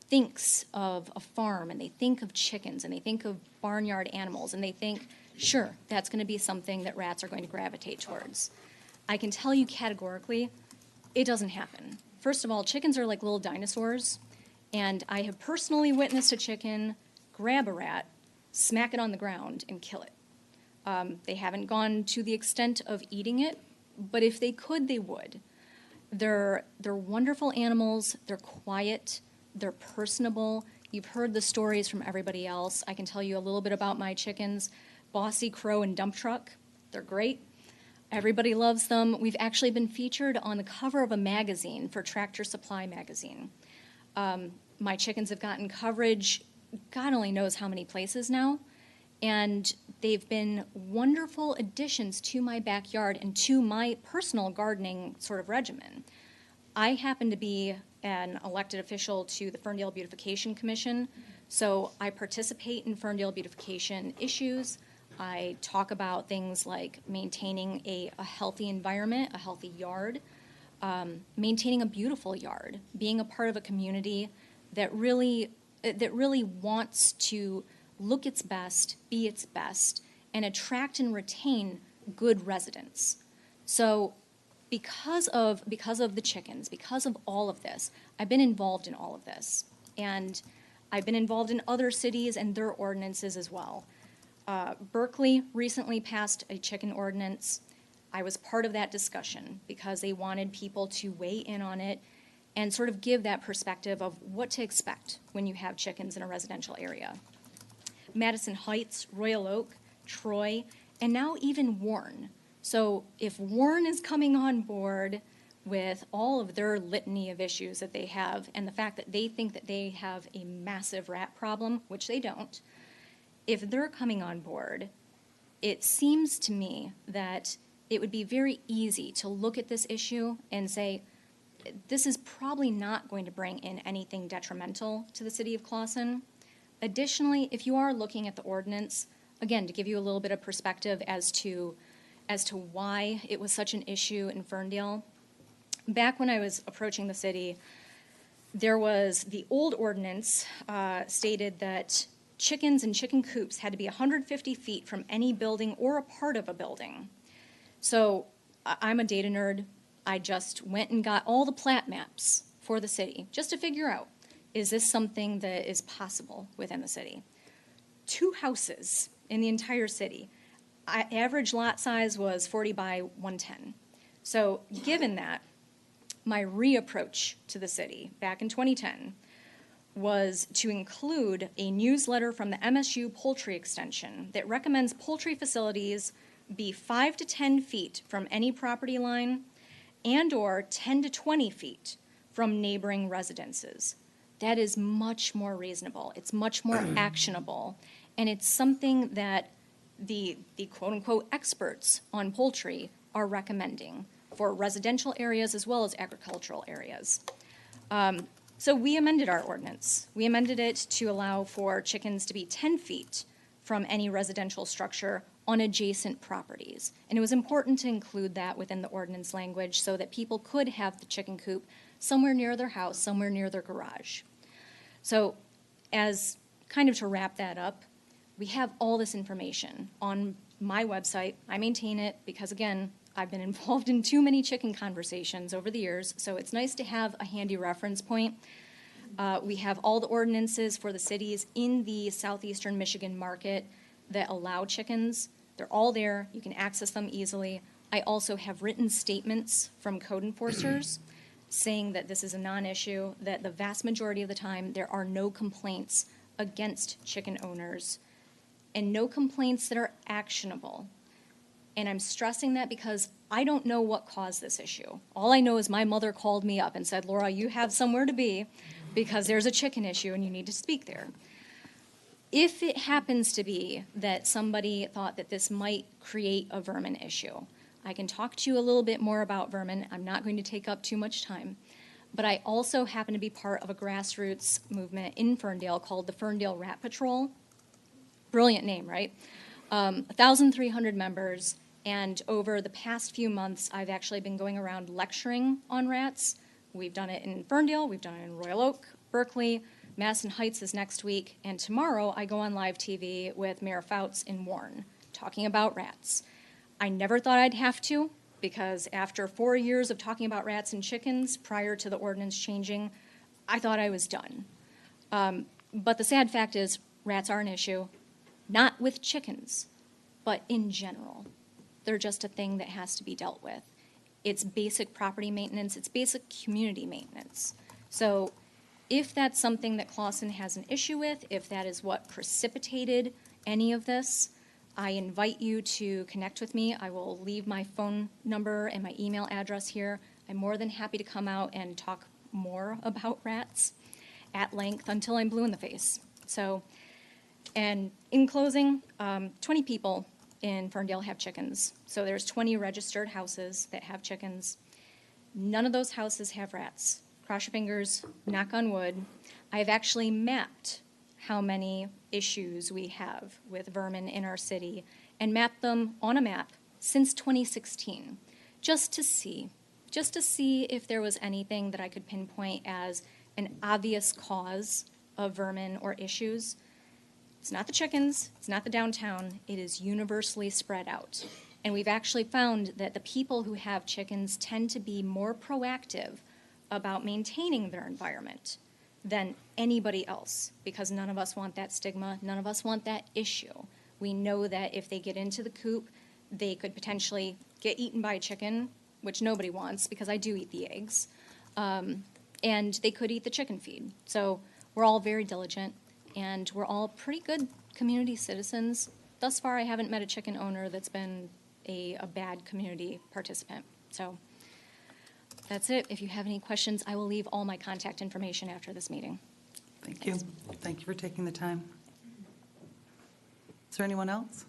thinks of a farm, and they think of chickens, and they think of barnyard animals, and they think, sure, that's going to be something that rats are going to gravitate towards. I can tell you categorically, it doesn't happen. First of all, chickens are like little dinosaurs, and I have personally witnessed a chicken grab a rat, smack it on the ground, and kill it. They haven't gone to the extent of eating it, but if they could, they would. They're wonderful animals, they're quiet, they're personable. You've heard the stories from everybody else. I can tell you a little bit about my chickens. Bossy, Crow, and Dump Truck. They're great. Everybody loves them. We've actually been featured on the cover of a magazine for Tractor Supply magazine. My chickens have gotten coverage, God only knows how many places now. And they've been wonderful additions to my backyard and to my personal gardening sort of regimen. I happen to be an elected official to the Ferndale Beautification Commission, so I participate in Ferndale beautification issues. I talk about things like maintaining a healthy environment, a healthy yard, maintaining a beautiful yard, being a part of a community that really wants to look its best, be its best, and attract and retain good residents. So because of the chickens, because of all of this, I've been involved in all of this. And I've been involved in other cities and their ordinances as well. Berkeley recently passed a chicken ordinance. I was part of that discussion because they wanted people to weigh in on it and sort of give that perspective of what to expect when you have chickens in a residential area. Madison Heights, Royal Oak, Troy, and now even Warren. So if Warren is coming on board with all of their litany of issues that they have and the fact that they think that they have a massive rat problem, which they don't, if they're coming on board, it seems to me that it would be very easy to look at this issue and say, this is probably not going to bring in anything detrimental to the city of Clawson. Additionally, if you are looking at the ordinance, again, to give you a little bit of perspective as to why it was such an issue in Ferndale, back when I was approaching the city, there was the old ordinance stated that chickens and chicken coops had to be 150 feet from any building or a part of a building. So I'm a data nerd. I just went and got all the plat maps for the city just to figure out, is this something that is possible within the city? 2 houses in the entire city. Average lot size was 40 by 110. So given that, my reapproach to the city back in 2010 was to include a newsletter from the MSU Poultry Extension that recommends poultry facilities be 5 to 10 feet from any property line and or 10 to 20 feet from neighboring residences. That is much more reasonable. It's much more actionable. And it's something that the quote-unquote experts on poultry are recommending for residential areas as well as agricultural areas. So we amended our ordinance. We amended it to allow for chickens to be 10 feet from any residential structure on adjacent properties. And it was important to include that within the ordinance language so that people could have the chicken coop somewhere near their house, somewhere near their garage. So as kind of to wrap that up, we have all this information on my website. I maintain it because, again, I've been involved in too many chicken conversations over the years, so it's nice to have a handy reference point. We have all the ordinances for the cities in the southeastern Michigan market that allow chickens. They're all there. You can access them easily. I also have written statements from code enforcers saying that this is a non-issue, that the vast majority of the time there are no complaints against chicken owners and no complaints that are actionable. And I'm stressing that because I don't know what caused this issue. All I know is my mother called me up and said, Laura, you have somewhere to be because there's a chicken issue and you need to speak there. If it happens to be that somebody thought that this might create a vermin issue, I can talk to you a little bit more about vermin. I'm not going to take up too much time. But I also happen to be part of a grassroots movement in Ferndale called the Ferndale Rat Patrol. Brilliant name, right? 1,300 members, and over the past few months, I've actually been going around lecturing on rats. We've done it in Ferndale, we've done it in Royal Oak, Berkeley, Madison Heights is next week, and tomorrow I go on live TV with Mayor Fouts in Warren, talking about rats. I never thought I'd have to, because after 4 years of talking about rats and chickens prior to the ordinance changing, I thought I was done. But the sad fact is, rats are an issue, not with chickens, but in general. They're just a thing that has to be dealt with. It's basic property maintenance, it's basic community maintenance. So if that's something that Clawson has an issue with, if that is what precipitated any of this, I invite you to connect with me. I will leave my phone number and my email address here. I'm more than happy to come out and talk more about rats at length until I'm blue in the face. So And in closing, 20 people in Ferndale have chickens. So there's 20 registered houses that have chickens. None of those houses have rats. Cross your fingers, knock on wood. I've actually mapped how many issues we have with vermin in our city and mapped them on a map since 2016, just to see if there was anything that I could pinpoint as an obvious cause of vermin or issues. It's not the chickens, it's not the downtown, it is universally spread out. And we've actually found that the people who have chickens tend to be more proactive about maintaining their environment than anybody else, because none of us want that stigma, none of us want that issue. We know that if they get into the coop, they could potentially get eaten by a chicken, which nobody wants, because I do eat the eggs, and they could eat the chicken feed. So we're all very diligent, and we're all pretty good community citizens. Thus far, I haven't met a chicken owner that's been a bad community participant. So that's it. If you have any questions, I will leave all my contact information after this meeting. Thank you. Thank you for taking the time. Is there anyone else?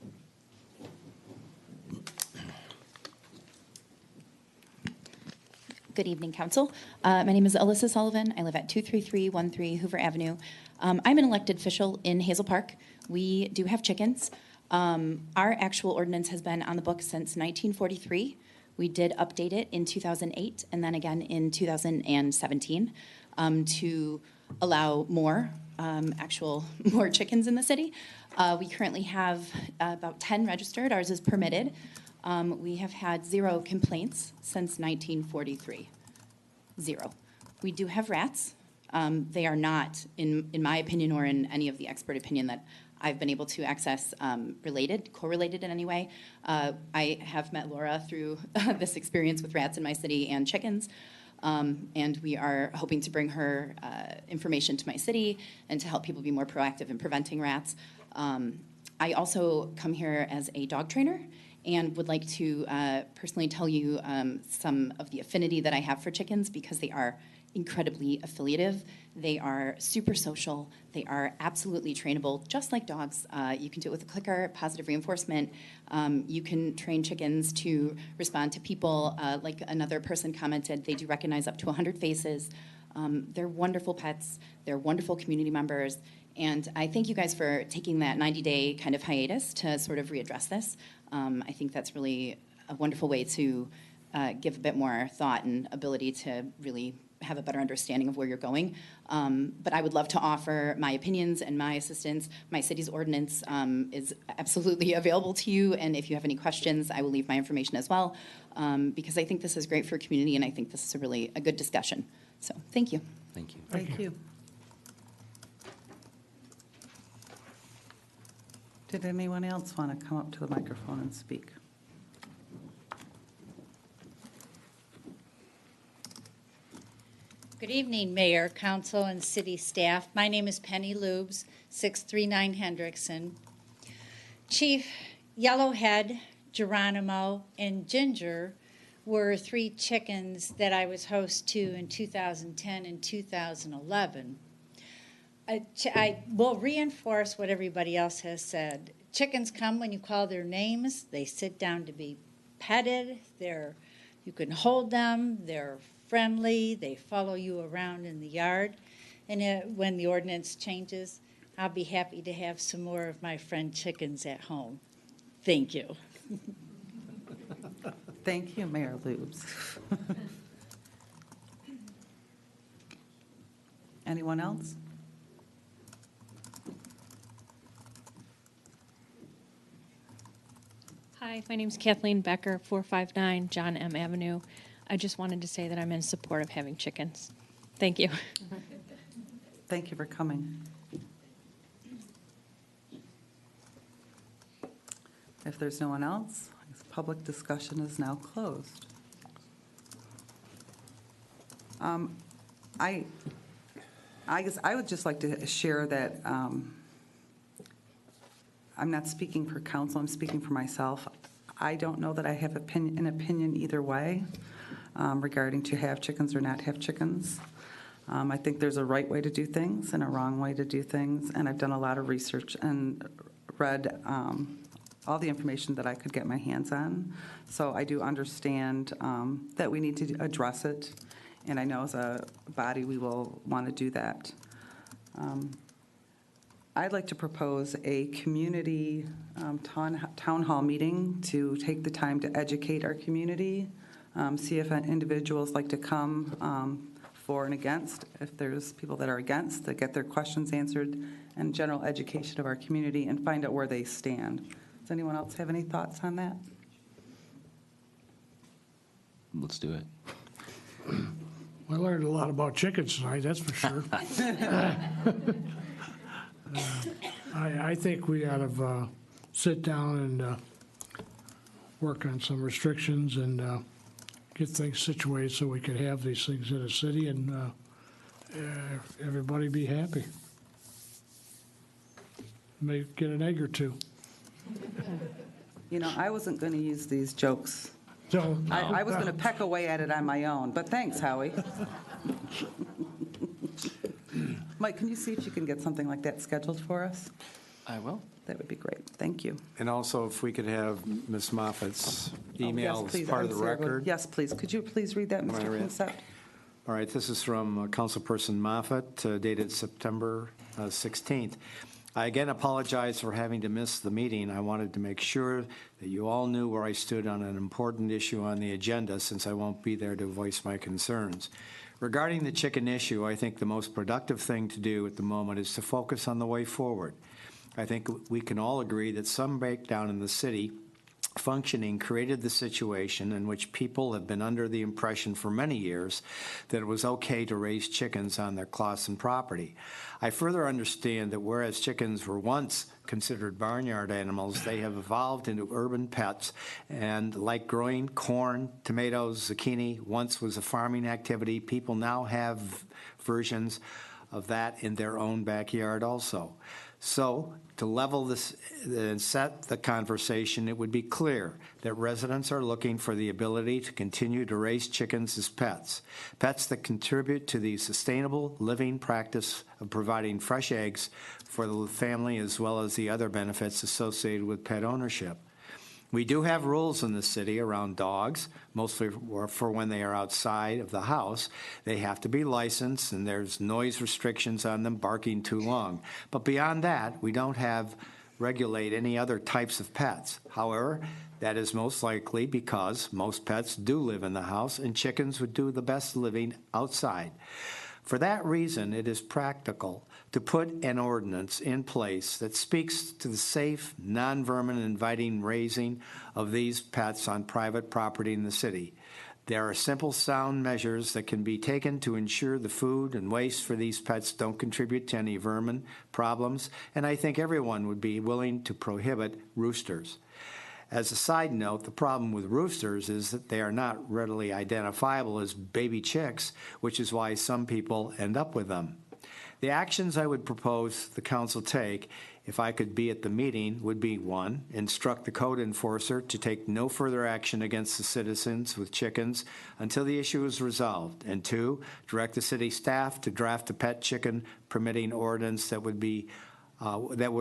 Good evening, Council. My name is Alyssa Sullivan. I live at 23313 Hoover Avenue. I'm an elected official in Hazel Park. We do have chickens. Our actual ordinance has been on the books since 1943. We did update it in 2008 and then again in 2017 to allow more chickens in the city. We currently have about 10 registered. Ours is permitted. We have had 0 complaints since 1943. 0. We do have rats. They are not, in my opinion, or in any of the expert opinion that I've been able to access, correlated in any way. I have met Laura through this experience with rats in my city and chickens, and we are hoping to bring her information to my city and to help people be more proactive in preventing rats. I also come here as a dog trainer and would like to personally tell you some of the affinity that I have for chickens, because they are incredibly affiliative. They are super social. They are absolutely trainable, just like dogs. You can do it with a clicker, positive reinforcement. You can train chickens to respond to people. Like another person commented, they do recognize up to 100 faces. They're wonderful pets. They're wonderful community members. And I thank you guys for taking that 90-day kind of hiatus to sort of readdress this. I think that's really a wonderful way to give a bit more thought and ability to really have a better understanding of where you're going. But I would love to offer my opinions and my assistance. My city's ordinance is absolutely available to you, and if you have any questions, I will leave my information as well, because I think this is great for your community, and I think this is a good discussion. So thank you. Thank you. Thank you. Did anyone else want to come up to the microphone and speak? Good evening, Mayor, Council, and City staff. My name is Penny Lubes, 639 Hendrickson. Chief, Yellowhead, Geronimo, and Ginger were 3 chickens that I was host to in 2010 and 2011. I will reinforce what everybody else has said. Chickens come when you call their names. They sit down to be petted. You can hold them. They're friendly. They follow you around in the yard. And when the ordinance changes, I'll be happy to have some more of my friend chickens at home. Thank you. Thank you, Mayor Lubes. Anyone else? Hi, my name's Kathleen Becker, 459 John M. Avenue. I just wanted to say that I'm in support of having chickens. Thank you. Thank you for coming. If there's no one else, public discussion is now closed. I guess I would just like to share that I'm not speaking for council, I'm speaking for myself. I don't know that I have an opinion either way regarding to have chickens or not have chickens. I think there's a right way to do things and a wrong way to do things, and I've done a lot of research and read all the information that I could get my hands on. So I do understand that we need to address it, and I know as a body we will want to do that. I'd like to propose a community town hall meeting to take the time to educate our community, see if individuals like to come for and against, if there's people that are against, to get their questions answered, and general education of our community and find out where they stand. Does anyone else have any thoughts on that? Let's do it. I learned a lot about chickens tonight, that's for sure. I think we ought to sit down and work on some restrictions and get things situated so we could have these things in the city and everybody be happy. Maybe get an egg or two. You know, I wasn't going to use these jokes. So, I was going to peck away at it on my own, but thanks, Howie. Mike, can you see if you can get something like that scheduled for us? I will. That would be great. Thank you. And also, if we could have Ms. Moffat's email Yes, as please. part I of the would say I would- record. Yes, please. Could you please read that, Am I Mr. read? Consett? All right, this is from Councilperson Moffat, dated September 16th. I again apologize for having to miss the meeting. I wanted to make sure that you all knew where I stood on an important issue on the agenda, since I won't be there to voice my concerns. Regarding the chicken issue, I think the most productive thing to do at the moment is to focus on the way forward. I think we can all agree that some breakdown in the city functioning created the situation in which people have been under the impression for many years that it was okay to raise chickens on their Clawson property. I further understand that whereas chickens were once considered barnyard animals, they have evolved into urban pets, and like growing corn, tomatoes, zucchini once was a farming activity, people now have versions of that in their own backyard also. So, to level this and set the conversation, it would be clear that residents are looking for the ability to continue to raise chickens as pets, pets that contribute to the sustainable living practice of providing fresh eggs for the family, as well as the other benefits associated with pet ownership. We do have rules in the city around dogs, mostly for when they are outside of the house. They have to be licensed, and there's noise restrictions on them barking too long. But beyond that, we don't have regulate any other types of pets. However, that is most likely because most pets do live in the house, and chickens would do the best living outside. For that reason, it is practical to put an ordinance in place that speaks to the safe, non-vermin inviting raising of these pets on private property in the city. There are simple, sound measures that can be taken to ensure the food and waste for these pets don't contribute to any vermin problems, and I think everyone would be willing to prohibit roosters. As a side note, the problem with roosters is that they are not readily identifiable as baby chicks, which is why some people end up with them. The actions I would propose the council take, if I could be at the meeting, would be: 1, instruct the code enforcer to take no further action against the citizens with chickens until the issue is resolved, and 2, direct the city staff to draft a pet chicken permitting ordinance that would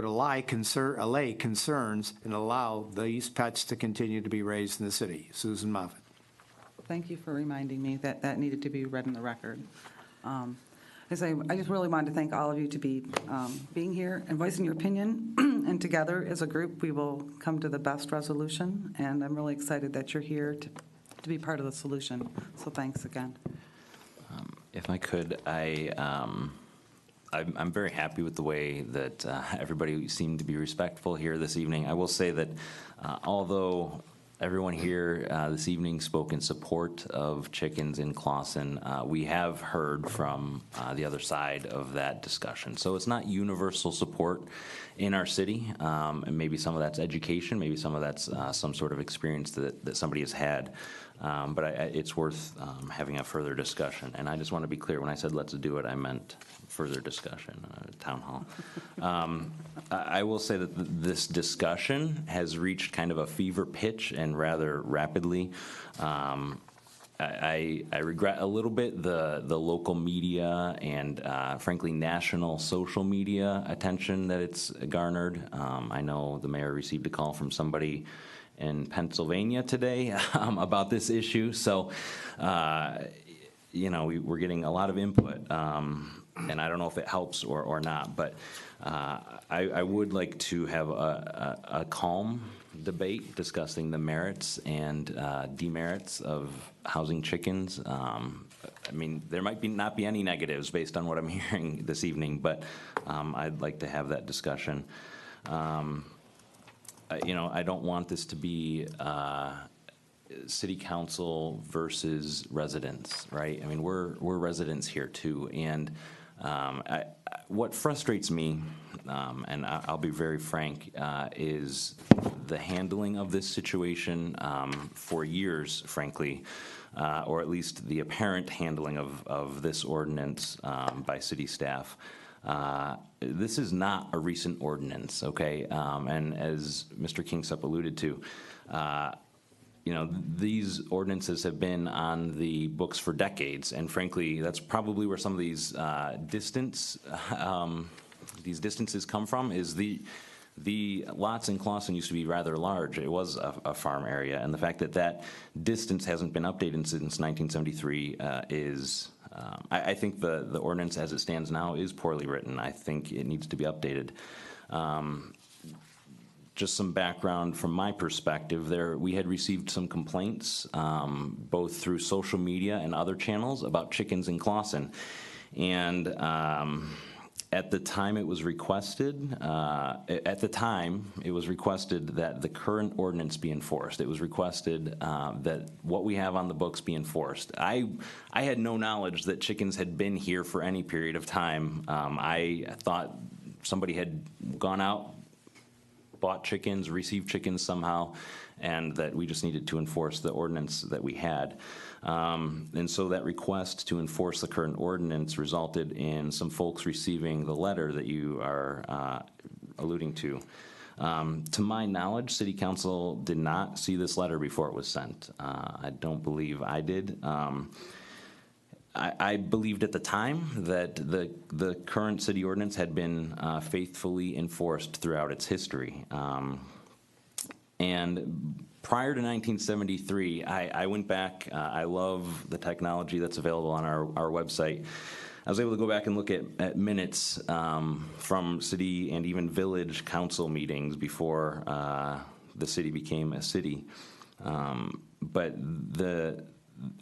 allay concerns and allow these pets to continue to be raised in the city. Susan Moffat. Thank you for reminding me that that needed to be read in the record. I just really wanted to thank all of you to be being here and voicing your opinion, and together as a group we will come to the best resolution, and I'm really excited that you're here to be part of the solution, so thanks again. If I could, I'm very happy with the way that everybody seemed to be respectful here this evening. I will say that although everyone here this evening spoke in support of chickens in Clawson, we have heard from the other side of that discussion. So it's not universal support in our city, and maybe some of that's education, maybe some of that's some sort of experience that somebody has had. But it's worth having a further discussion. And I just want to be clear, when I said let's do it, I meant further discussion at town hall. I will say that this discussion has reached kind of a fever pitch and rather rapidly. I regret a little bit the local media and frankly national social media attention that it's garnered. I know the mayor received a call from somebody in Pennsylvania today about this issue. So, we're getting a lot of input, and I don't know if it helps or not, but I would like to have a calm debate discussing the merits and demerits of housing chickens. There might not be any negatives based on what I'm hearing this evening, but I'd like to have that discussion. I don't want this to be city council versus residents, right? We're residents here too, and what frustrates me, and I'll be very frank, is the handling of this situation for years, frankly, or at least the apparent handling of this ordinance by city staff. This is not a recent ordinance, okay? And as Mr. Kingsup alluded to, these ordinances have been on the books for decades, and frankly, that's probably where some of these distances come from. Is the lots in Clawson used to be rather large. It was a farm area, and the fact that distance hasn't been updated since 1973 is. I think the ordinance as it stands now is poorly written. I think it needs to be updated. Just some background from my perspective, we had received some complaints, both through social media and other channels, about chickens in Clawson. And at the time it was requested, that the current ordinance be enforced. It was requested that what we have on the books be enforced. I had no knowledge that chickens had been here for any period of time. I thought somebody had gone out, bought chickens, received chickens somehow, and that we just needed to enforce the ordinance that we had. And so that request to enforce the current ordinance resulted in some folks receiving the letter that you are alluding to. To my knowledge, City Council did not see this letter before it was sent. I don't believe I did. I believed at the time that the current city ordinance had been faithfully enforced throughout its history. And prior to 1973, I went back. I love the technology that's available on our website. I was able to go back and look at minutes from city and even village council meetings before the city became a city. But the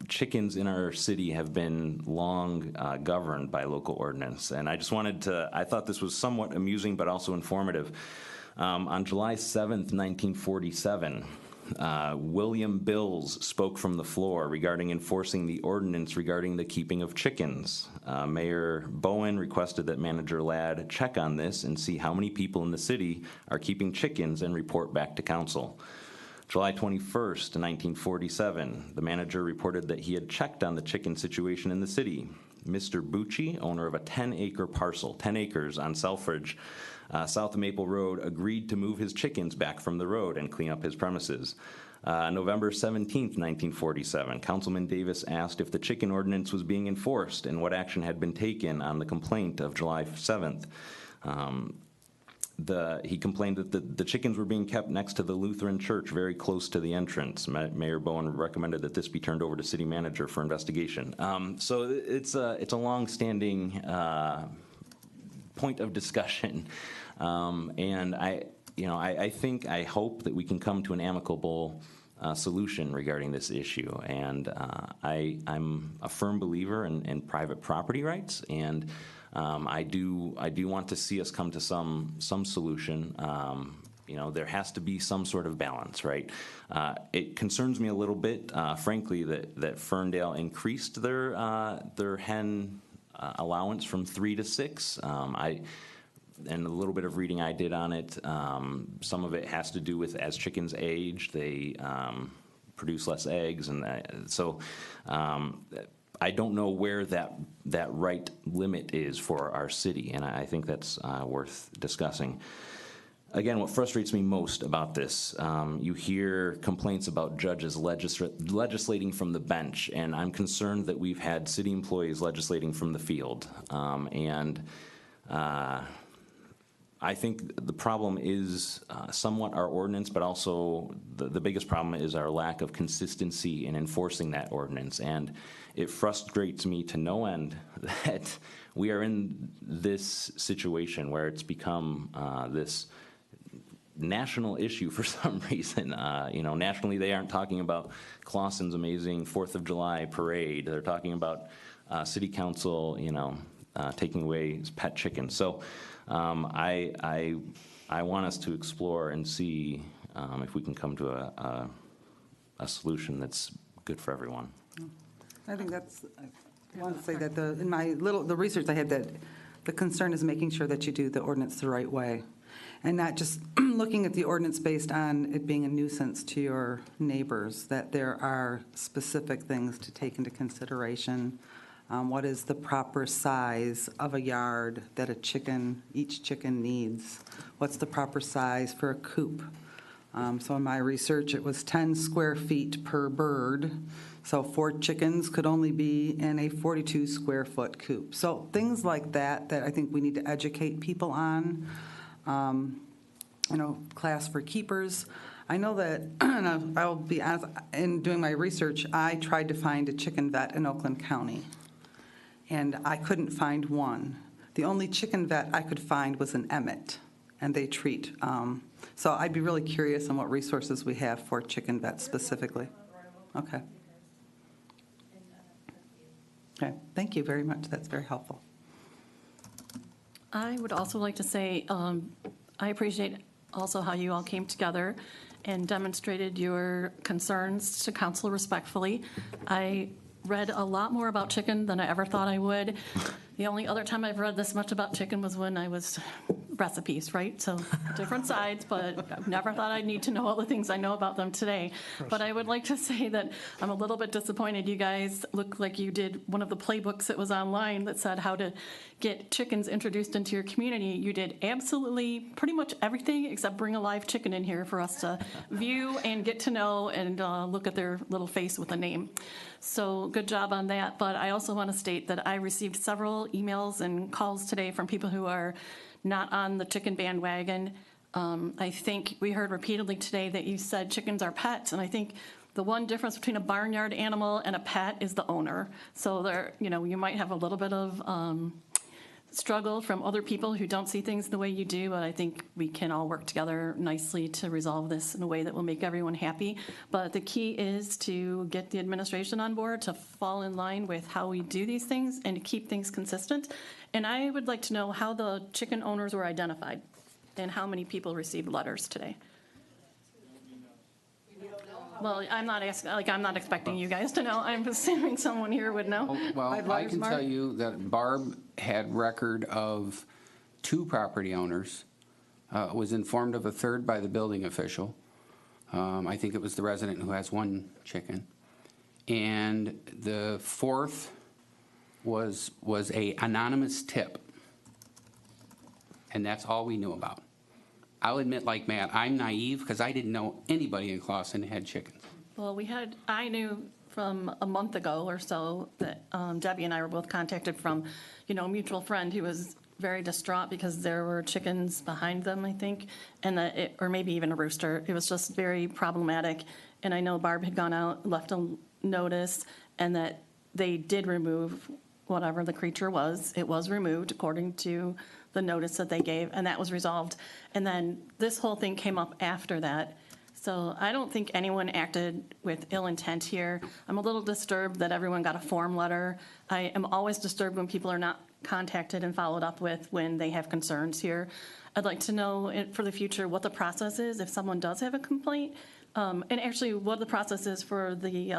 chickens in our city have been long governed by local ordinance. And I just I thought this was somewhat amusing but also informative. On July 7th, 1947, William Bills spoke from the floor regarding enforcing the ordinance regarding the keeping of chickens. Mayor Bowen requested that Manager Ladd check on this and see how many people in the city are keeping chickens and report back to council. July 21st, 1947, the manager reported that he had checked on the chicken situation in the city. Mr. Bucci, owner of a 10-acre parcel, 10 acres on Selfridge, south of Maple Road, agreed to move his chickens back from the road and clean up his premises. November 17th, 1947, Councilman Davis asked if the chicken ordinance was being enforced and what action had been taken on the complaint of July 7th. He complained that the chickens were being kept next to the Lutheran church, very close to the entrance. Mayor Bowen recommended that this be turned over to city manager for investigation. So it's a long-standing point of discussion, and I hope that we can come to an amicable solution regarding this issue. And I'm a firm believer in private property rights, and I do want to see us come to some solution. There has to be some sort of balance, right? It concerns me a little bit, frankly, that Ferndale increased their hen allowance from 3 to 6. And a little bit of reading I did on it, some of it has to do with as chickens age, they produce less eggs, and so. I don't know where that right limit is for our city, and I think that's worth discussing. again, what frustrates me most about this, you hear complaints about judges legislating from the bench, and I'm concerned that we've had city employees legislating from the field. I think the problem is somewhat our ordinance, but also the biggest problem is our lack of consistency in enforcing that ordinance. And it frustrates me to no end that we are in this situation where it's become this national issue for some reason. Nationally they aren't talking about Clawson's amazing 4th of July parade. They're talking about city council, taking away his pet chicken. So I want us to explore and see if we can come to a solution that's good for everyone. I think I want to say that in the research I had, that the concern is making sure that you do the ordinance the right way, and not just looking at the ordinance based on it being a nuisance to your neighbors, that there are specific things to take into consideration. What is the proper size of a yard that each chicken needs? What's the proper size for a coop? So in my research, it was 10 square feet per bird. So 4 chickens could only be in a 42 square foot coop. So things like that I think we need to educate people on. Class for keepers. I know that, and I'll be honest, in doing my research, I tried to find a chicken vet in Oakland County, and I couldn't find one. The only chicken vet I could find was in Emmett, and they treat. So I'd be really curious on what resources we have for chicken vets specifically. Okay. Okay, thank you very much. That's very helpful. I would also like to say I appreciate also how you all came together and demonstrated your concerns to council respectfully. I read a lot more about chicken than I ever thought I would. The only other time I've read this much about chicken was when I was recipes, right? So different sides, but I've never thought I'd need to know all the things I know about them today. But I would like to say that I'm a little bit disappointed. You guys look like you did one of the playbooks that was online that said how to get chickens introduced into your community. You did absolutely pretty much everything except bring a live chicken in here for us to view and get to know and look at their little face with a name. So good job on that. But I also want to state that I received several emails and calls today from people who are not on the chicken bandwagon. I think we heard repeatedly today that you said chickens are pets, and I think the one difference between a barnyard animal and a pet is the owner. So there, you might have a little bit of struggle from other people who don't see things the way you do, but I think we can all work together nicely to resolve this in a way that will make everyone happy. But the key is to get the administration on board to fall in line with how we do these things and to keep things consistent. And I would like to know how the chicken owners were identified and how many people received letters today. Well, I'm not asking, I'm not expecting you guys to know. I'm assuming someone here would know. Well, I can tell you that Barb had record of 2 property owners, was informed of a 3rd by the building official. I think it was the resident who has 1 chicken. And the 4th was a anonymous tip. And that's all we knew about. I'll admit, like Matt, I'm naive because I didn't know anybody in Clawson had chickens. Well, I knew from a month ago or so that Debbie and I were both contacted from, a mutual friend who was very distraught because there were chickens behind them, I think, and or maybe even a rooster. It was just very problematic. And I know Barb had gone out, left a notice, and that they did remove whatever the creature was. It was removed according to the notice that they gave, and that was resolved. And then this whole thing came up after that. So I don't think anyone acted with ill intent here. I'm a little disturbed that everyone got a form letter. I am always disturbed when people are not contacted and followed up with when they have concerns here. I'd like to know for the future what the process is if someone does have a complaint, and actually what the process is for the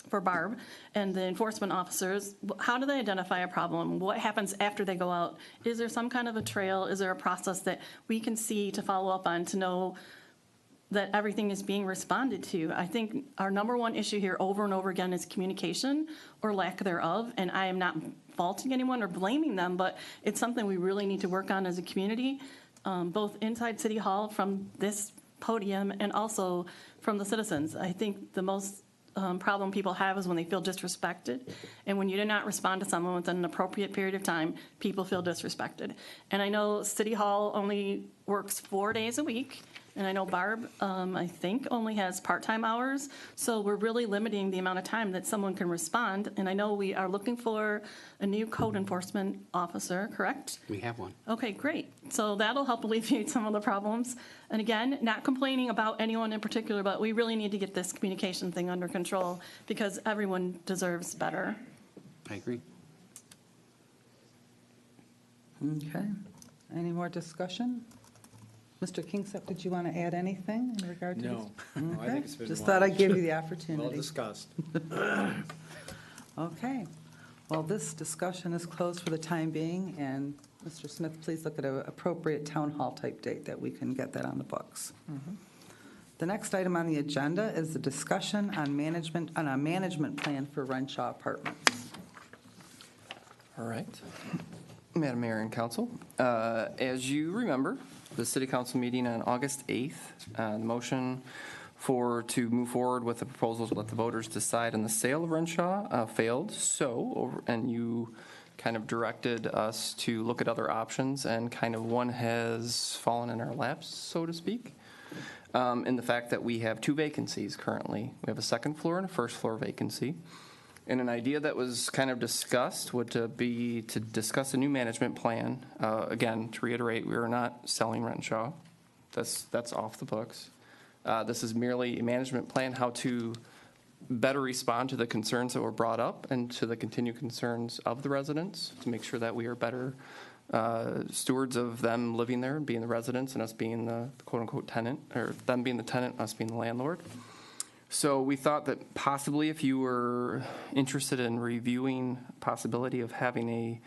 for Barb and the enforcement officers. How do they identify a problem? What happens after they go out? Is there some kind of a trail? Is there a process that we can see to follow up on to know that everything is being responded to? I think our number one issue here over and over again is communication or lack thereof, and I am not faulting anyone or blaming them, but it's something we really need to work on as a community. both inside City Hall from this podium and also from the citizens. I think the most problem people have is when they feel disrespected. And when you do not respond to someone within an appropriate period of time, people feel disrespected. And I know City Hall only works 4 days a week. And I know Barb, I think, only has part-time hours. So we're really limiting the amount of time that someone can respond. And I know we are looking for a new code enforcement officer, correct? We have one. Okay, great. So that'll help alleviate some of the problems. And again, not complaining about anyone in particular, but we really need to get this communication thing under control because everyone deserves better. I agree. Okay. Any more discussion? Mr. Kingsup, did you want to add anything in regard to this? No. No, I think it's been Just well- thought I'd give you the opportunity. Well discussed. Okay. Well, this discussion is closed for the time being, and Mr. Smith, please look at an appropriate town hall type date that we can get that on the books. The next item on the agenda is the discussion on a management plan for Renshaw Apartments. All right. Madam Mayor and Council, as you remember, the City Council meeting on August 8th, the motion to move forward with the proposal to let the voters decide on the sale of Renshaw failed. And you kind of directed us to look at other options, and kind of one has fallen in our laps, so to speak, in the fact that we have 2 vacancies currently. We have a second floor and a first floor vacancy. And an idea that was kind of discussed would be to discuss a new management plan. Again, to reiterate, we are not selling Renshaw. That's off the books. This is merely a management plan, how to better respond to the concerns that were brought up and to the continued concerns of the residents, to make sure that we are better stewards of them living there and being the residents and us being the quote-unquote tenant, or them being the tenant, us being the landlord. So we thought that possibly if you were interested in reviewing possibility of having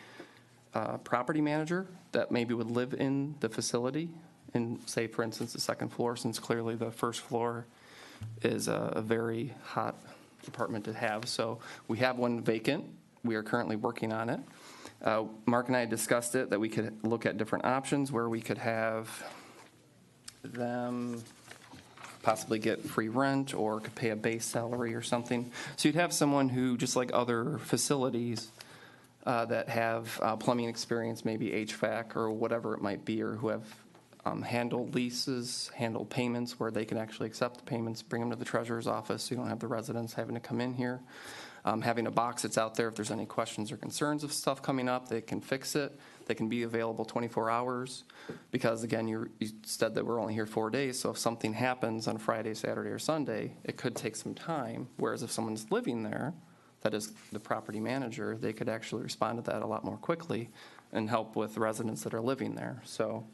a property manager that maybe would live in the facility in, say, for instance, the second floor, since clearly the first floor is a very hot apartment to have. So we have one vacant. We are currently working on it. Mark and I discussed it, that we could look at different options where we could have them possibly get free rent or could pay a base salary or something. So you'd have someone who, just like other facilities that have plumbing experience, maybe HVAC or whatever it might be, or who have handled leases, handled payments, where they can actually accept the payments, bring them to the treasurer's office so you don't have the residents having to come in here. Having a box that's out there, if there's any questions or concerns of stuff coming up, they can fix it. They can be available 24 hours because, again, you said that we're only here 4 days, so if something happens on Friday, Saturday, or Sunday, it could take some time, whereas if someone's living there, that is the property manager, they could actually respond to that a lot more quickly and help with the residents that are living there. So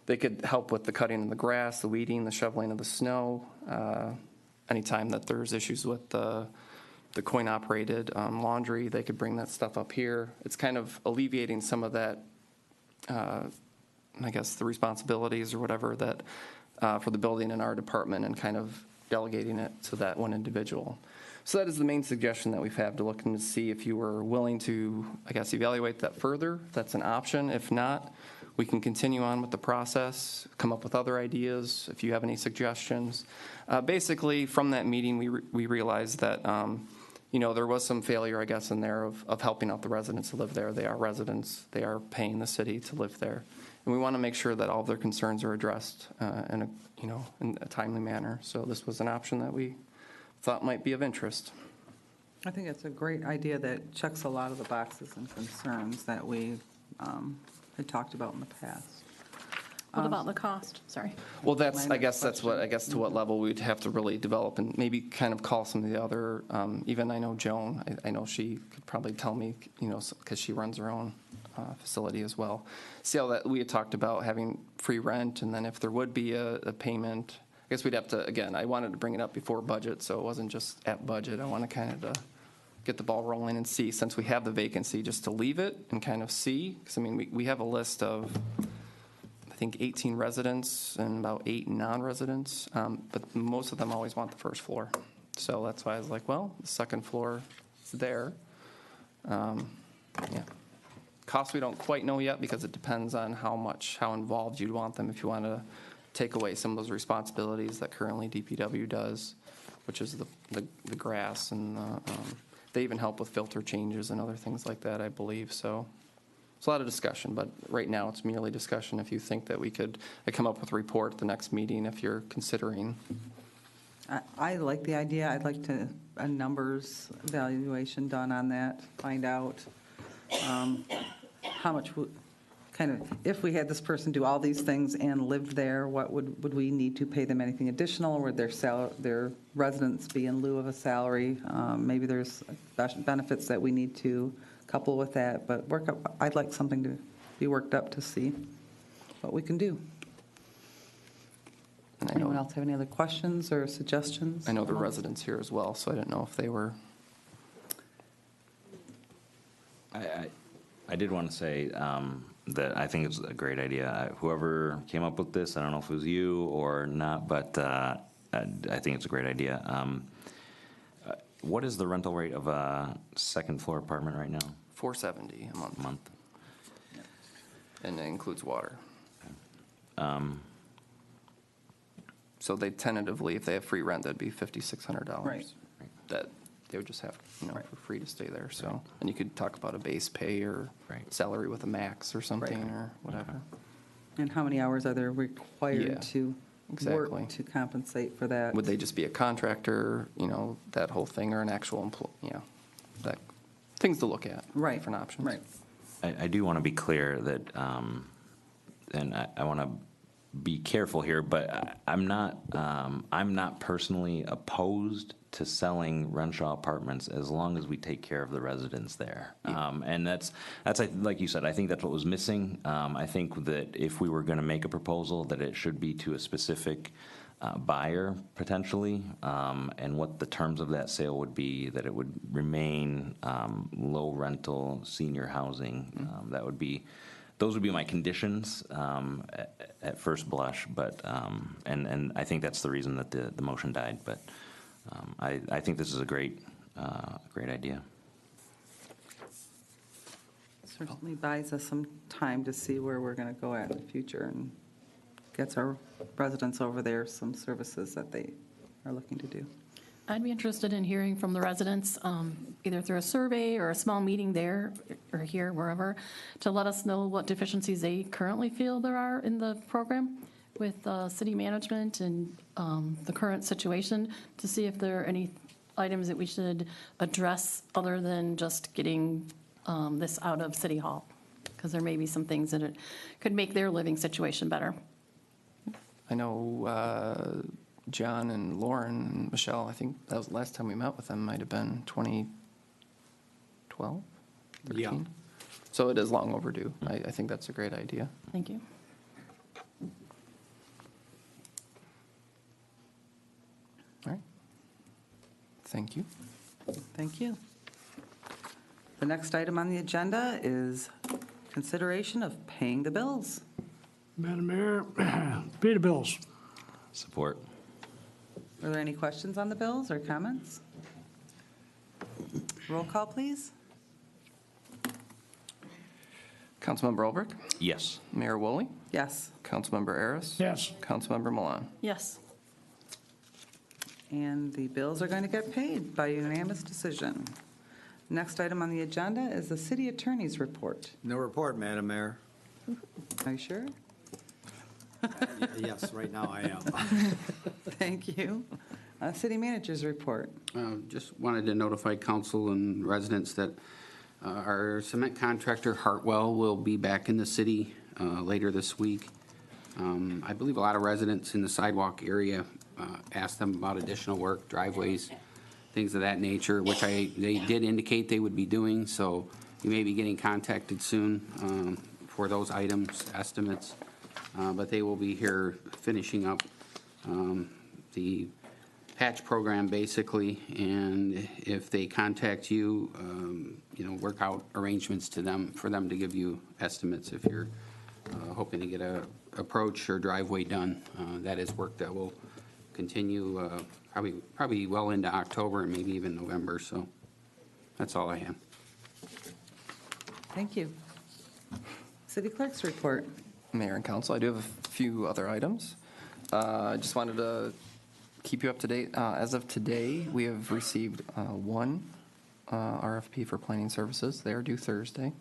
they could help with the cutting of the grass, the weeding, the shoveling of the snow, anytime that there's issues with the coin-operated laundry, they could bring that stuff up here. It's kind of alleviating some of that, I guess, the responsibilities or whatever that for the building in our department, and kind of delegating it to that one individual. So that is the main suggestion that we've had, to look and to see if you were willing to, I guess, evaluate that further. That's an option. If not, we can continue on with the process, come up with other ideas if you have any suggestions. Basically, from that meeting, we realized that there was some failure, I guess, in there of helping out the residents who live there. They are residents. They are paying the city to live there. And we want to make sure that all of their concerns are addressed in a timely manner. So this was an option that we thought might be of interest. I think it's a great idea that checks a lot of the boxes and concerns that we had talked about in the past. What about the cost? Sorry. Well, I guess to what level we'd have to really develop, and maybe kind of call some of the other, even I know Joan, I know she could probably tell me, because she runs her own facility as well. See how that we had talked about having free rent, and then if there would be a payment, I guess we'd have to, again, I wanted to bring it up before budget, so it wasn't just at budget. I want to kind of get the ball rolling and see, since we have the vacancy, just to leave it and kind of see, because I mean, we have a list of, I think, 18 residents and about 8 non-residents, but most of them always want the first floor. So that's why I was like, well, the second floor is there. Yeah. Costs we don't quite know yet because it depends on how involved you'd want them. If you want to take away some of those responsibilities that currently DPW does, which is the grass and they even help with filter changes and other things like that, I believe. So it's a lot of discussion, but right now it's merely discussion. If you think that I come up with a report at the next meeting if you're considering. I like the idea. I'd like a numbers evaluation done on that, find out how much, if we had this person do all these things and lived there, what would we need to pay them anything additional? Or would their residence be in lieu of a salary? Maybe there's benefits that we need to couple with that, but I'd like something to be worked up to see what we can do. Anyone else have any other questions or suggestions? I know the residents here as well, so I didn't know if they were. I did want to say that I think it's a great idea. Whoever came up with this, I don't know if it was you or not, but I think it's a great idea. What is the rental rate of a second floor apartment right now? $470 a month. And it includes water. So they tentatively, if they have free rent, that'd be $5,600. Right. That they would just have, for free to stay there. So, and you could talk about a base pay or salary with a max or something or whatever. And how many hours are they required to exactly. work to compensate for that? Would they just be a contractor, that whole thing, or an actual employee? That things to look at. Right. Different options. Right. I do want to be clear that, and I want to be careful here, but I'm not personally opposed to selling Renshaw apartments as long as we take care of the residents there. And that's like you said, I think that's what was missing. I think that if we were going to make a proposal, that it should be to a specific buyer potentially, and what the terms of that sale would be, that it would remain low rental senior housing. Those would be my conditions at first blush, but and I think that's the reason that the motion died. But I think this is a great idea. Certainly buys us some time to see where we're going to go at in the future and gets our residents over there some services that they are looking to do. I'd be interested in hearing from the residents, either through a survey or a small meeting there or here, wherever, to let us know what deficiencies they currently feel there are in the program with city management and the current situation, to see if there are any items that we should address other than just getting this out of City Hall, because there may be some things that it could make their living situation better. I know John and Lauren and Michelle, I think that was the last time we met with them, might have been 2012, 13. Yeah. So it is long overdue. I think that's a great idea. Thank you. All right. Thank you. Thank you. The next item on the agenda is consideration of paying the bills. Madam Mayor, pay the bills. Support. Are there any questions on the bills or comments? Roll call, please. Councilmember Olbrich? Yes. Mayor Woolley? Yes. Councilmember Aris? Yes. Councilmember Milan? Yes. And the bills are going to get paid by unanimous decision. Next item on the agenda is the city attorney's report. No report, Madam Mayor. Are you sure? Yes, right now I am. Thank you. City manager's report. Just wanted to notify council and residents that our cement contractor, Hartwell, will be back in the city later this week. I believe a lot of residents in the sidewalk area asked them about additional work, driveways, things of that nature, which they did indicate they would be doing, so you may be getting contacted soon for those items, estimates. But they will be here finishing up the patch program, basically, and if they contact you, work out arrangements for them to give you estimates if you're hoping to get a approach or driveway done. That is work that will continue probably well into October and maybe even November, so that's all I have. Thank you. City Clerk's report. Mayor and council, I do have a few other items. I just wanted to keep you up to date. As of today, we have received one RFP for planning services. They are due Thursday.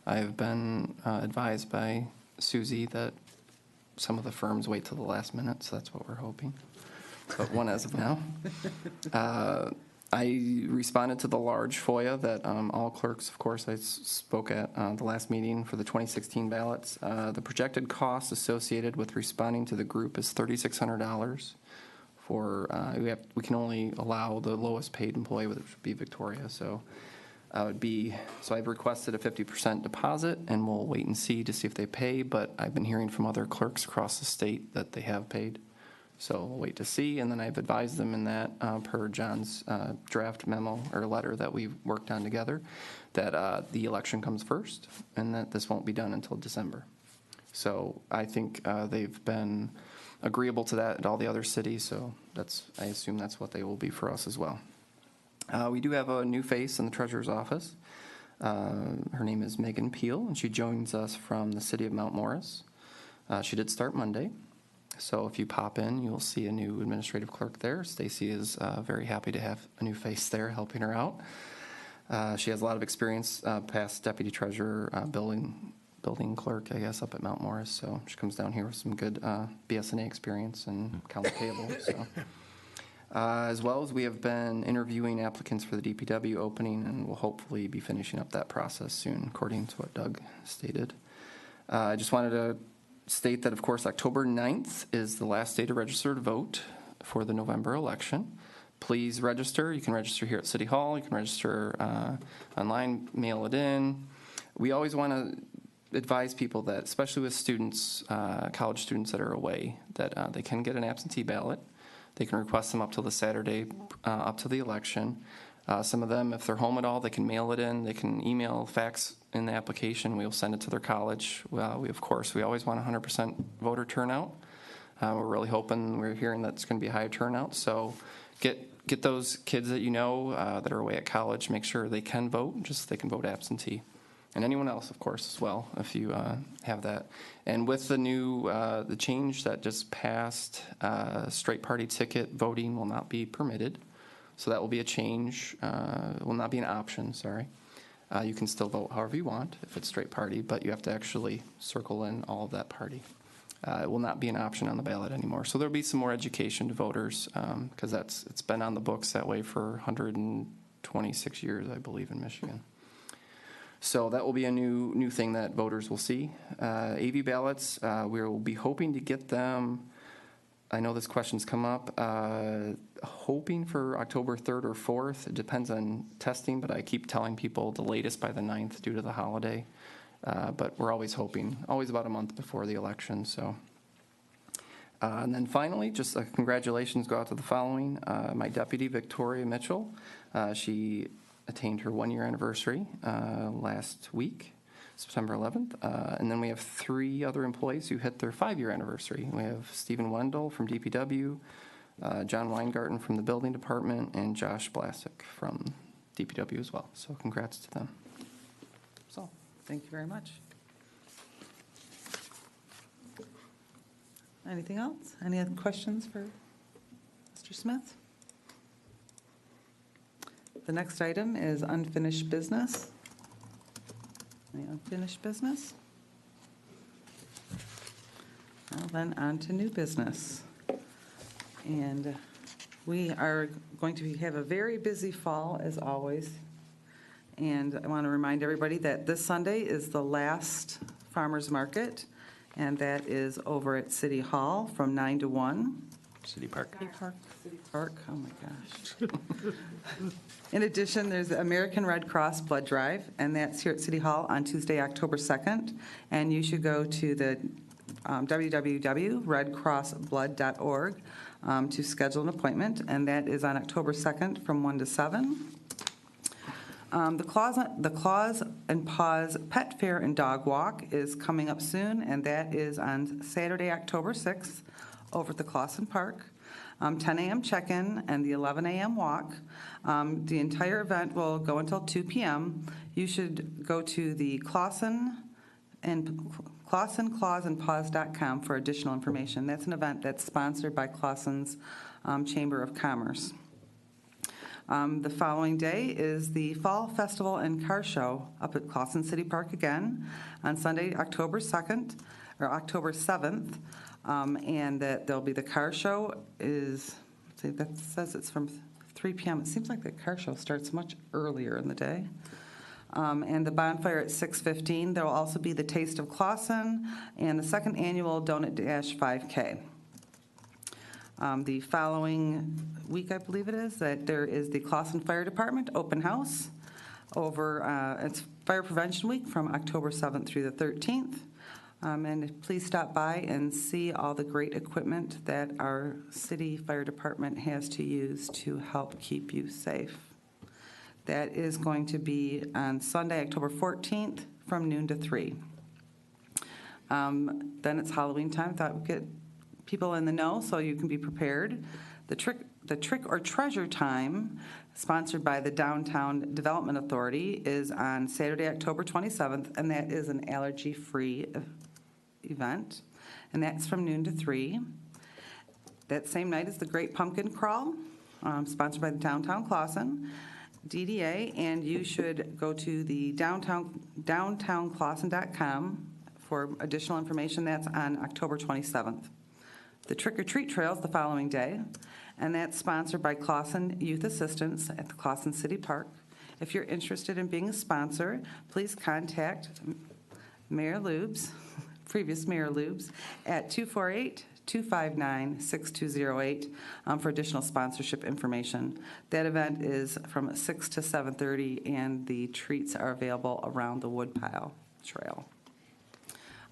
I have been advised by Susie that some of the firms wait till the last minute, so that's what we're hoping. But one as of now. I responded to the large FOIA that all clerks, of course, I spoke at the last meeting for the 2016 ballots. The projected cost associated with responding to the group is $3,600 for, we can only allow the lowest paid employee, which would be Victoria. So I've requested a 50% deposit, and we'll wait and see to see if they pay, but I've been hearing from other clerks across the state that they have paid. So we'll wait to see, and then I've advised them in that, per John's draft memo or letter that we worked on together, that the election comes first, and that this won't be done until December. So I think they've been agreeable to that at all the other cities, so I assume that's what they will be for us as well. We do have a new face in the treasurer's office. Her name is Megan Peel, and she joins us from the city of Mount Morris. She did start Monday. So if you pop in, you'll see a new administrative clerk there. Stacy is very happy to have a new face there helping her out. She has a lot of experience, past deputy treasurer, building clerk, I guess, up at Mount Morris. So she comes down here with some good BSNA experience and accounts payable. So. As well as we have been interviewing applicants for the DPW opening, and we'll hopefully be finishing up that process soon, according to what Doug stated. I just wanted to state that, of course, October 9th is the last day to register to vote for the November election. Please register. You can register here at City Hall. You can register online, mail it in. We always want to advise people that, especially with students, college students that are away, that they can get an absentee ballot. They can request them up till the Saturday, up to the election. Some of them, if they're home at all, they can mail it in. They can email, fax in the application. We'll send it to their college. We always want 100% voter turnout. We're really hoping, we're hearing that's going to be a higher turnout. So get those kids that you know that are away at college, make sure they can vote, just they can vote absentee. And anyone else, of course, as well, if you have that. And with the new, the change that just passed, straight party ticket voting will not be permitted. So that will be a change, will not be an option, sorry. You can still vote however you want if it's straight party, but you have to actually circle in all of that party. It will not be an option on the ballot anymore. So there'll be some more education to voters, because it's been on the books that way for 126 years, I believe, in Michigan. So that will be a new thing that voters will see. AV ballots, we will be hoping to get them, I know this question's come up, hoping for October 3rd or 4th. It depends on testing, but I keep telling people the latest by the 9th due to the holiday. But we're always hoping, always about a month before the election. So, and then finally, just congratulations go out to the following. My deputy, Victoria Mitchell, she attained her 1-year anniversary last week, September 11th. And then we have 3 other employees who hit their 5-year anniversary. We have Stephen Wendell from DPW, John Weingarten from the building department, and Josh Blasek from DPW as well. So congrats to them. So, Thank you very much. Anything else? Any other questions for Mr. Smith? The next item is unfinished business. Any unfinished business? Well, then on to new business. And we are going to have a very busy fall, as always. And I want to remind everybody that this Sunday is the last farmers market, and that is over at City Hall from 9 to 1. City Park. City Park, oh my gosh. In addition, there's the American Red Cross Blood Drive, and that's here at City Hall on Tuesday, October 2nd. And you should go to the www.redcrossblood.org to schedule an appointment, and that is on October 2nd from 1 to 7. The Claws and Paws Pet Fair and Dog Walk is coming up soon, and that is on Saturday, October 6th, over at the Clawson Park. 10 a.m. check-in and the 11 a.m. walk. The entire event will go until 2 p.m. You should go to the Clawson and Clawson, clawsandpaws.com for additional information. That's an event that's sponsored by Clawson's Chamber of Commerce. The following day is the Fall Festival and Car Show up at Clawson City Park again on Sunday, October 2nd, or October 7th. And that there'll be the car show is, let's see, that says it's from 3 p.m. It seems like the car show starts much earlier in the day. And the bonfire at 6:15. There will also be the Taste of Clawson and the second annual Donut Dash 5K. The following week, I believe it is, that there is the Clawson Fire Department open house over, it's Fire Prevention Week from October 7th through the 13th. And please stop by and see all the great equipment that our city fire department has to use to help keep you safe. That is going to be on Sunday, October 14th from noon to 3. Then it's Halloween time. Thought we'd get people in the know so you can be prepared. The Trick or Treasure Time, sponsored by the Downtown Development Authority, is on Saturday, October 27th, and that is an allergy-free event, and that's from noon to 3. That same night is the Great Pumpkin Crawl, sponsored by the Downtown Clawson DDA, and you should go to the downtownclawson.com for additional information. That's on October 27th. The Trick or Treat Trail is the following day, and that's sponsored by Clawson Youth Assistance at the Clawson City Park. If you're interested in being a sponsor, please contact Mayor Lubes, previous Mayor Lubes, at 248-259-6208 for additional sponsorship information. That event is from 6 to 7:30, and the treats are available around the Woodpile Trail.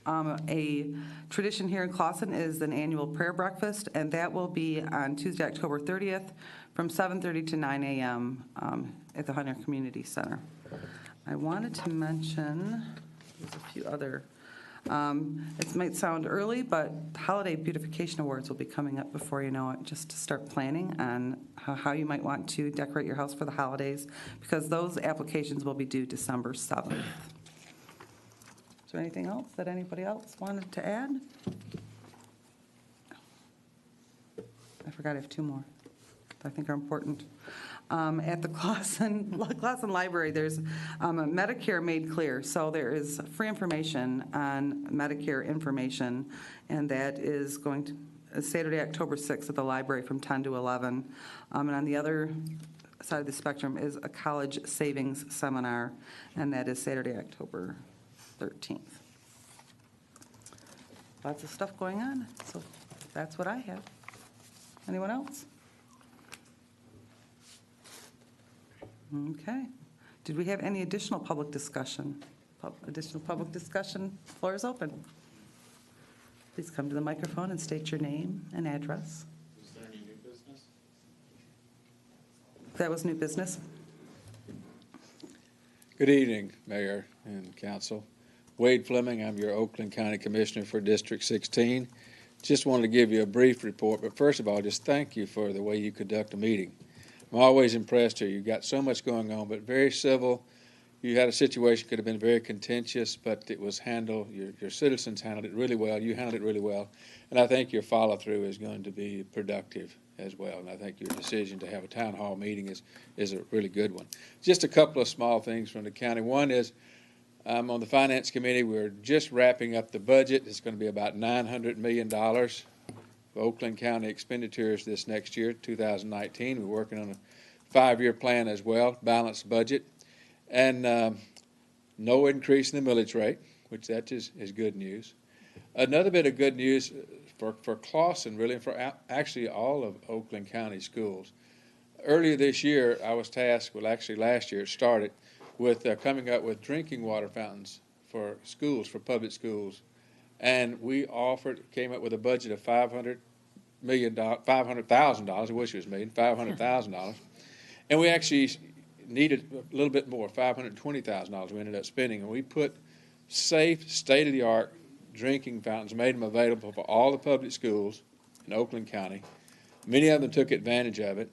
A tradition here in Clawson is an annual prayer breakfast, and that will be on Tuesday, October 30th from 7:30 to 9 a.m. At the Hunter Community Center. I wanted to mention, there's a few other, it might sound early, but Holiday Beautification Awards will be coming up before you know it, just to start planning on how you might want to decorate your house for the holidays, because those applications will be due December 7th. Is there anything else that anybody else wanted to add? I forgot I have 2 more that I think are important. At the Clawson Library, there's Medicare Made Clear. So there is free information on Medicare information, and that is going to Saturday, October 6th at the library from 10 to 11. And on the other side of the spectrum is a college savings seminar, and that is Saturday, October 13th. Lots of stuff going on, so that's what I have. Anyone else? Okay. Did we have any additional public discussion? Additional public discussion? Floor is open. Please come to the microphone and state your name and address. Is there any new business? That was new business. Good evening, Mayor and Council. Wade Fleming, I'm your Oakland County Commissioner for District 16. Just wanted to give you a brief report, but first of all, just thank you for the way you conduct a meeting. I'm always impressed here. You've got so much going on, but very civil. You had a situation could have been very contentious, but it was handled, your citizens handled it really well. You handled it really well. And I think your follow-through is going to be productive as well. And I think your decision to have a town hall meeting is a really good one. Just a couple of small things from the county. One is, I'm on the Finance Committee. We're just wrapping up the budget. It's going to be about $900 million for Oakland County expenditures this next year, 2019. We're working on a 5-year plan as well, balanced budget. And no increase in the millage rate, which that is good news. Another bit of good news for Clawson, really, and for actually all of Oakland County schools. Earlier this year, I was tasked, well, actually last year it started, with coming up with drinking water fountains for schools, for public schools. And we came up with a budget of $500,000, I wish it was million, $500,000. And we actually needed a little bit more, $520,000 we ended up spending. And we put safe, state-of-the-art drinking fountains, made them available for all the public schools in Oakland County. Many of them took advantage of it.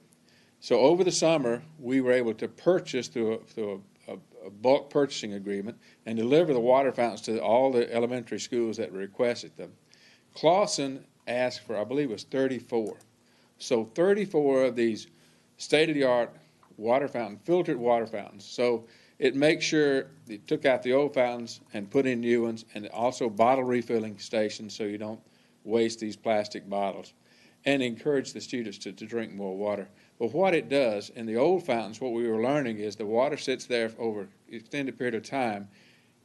So over the summer, we were able to purchase through a a bulk purchasing agreement and deliver the water fountains to all the elementary schools that requested them. Clawson asked for, I believe it was 34. So 34 of these state-of-the-art water fountain, filtered water fountains. So it makes sure they took out the old fountains and put in new ones, and also bottle refilling stations so you don't waste these plastic bottles, and encourage the students to drink more water. But what it does in the old fountains, what we were learning is the water sits there for over an extended period of time,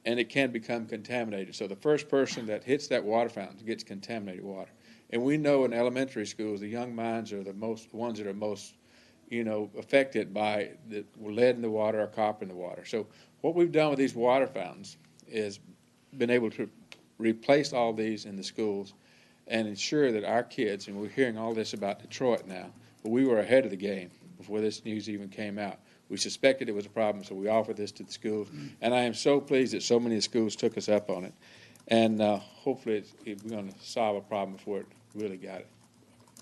and it can become contaminated. So the first person that hits that water fountain gets contaminated water. And we know in elementary schools, the young minds are the ones that are most, affected by the lead in the water or copper in the water. So what we've done with these water fountains is been able to replace all these in the schools and ensure that our kids, and we're hearing all this about Detroit now, but we were ahead of the game before this news even came out. We suspected it was a problem, so we offered this to the schools. And I am so pleased that so many schools took us up on it. And hopefully we're going to solve a problem before it really got it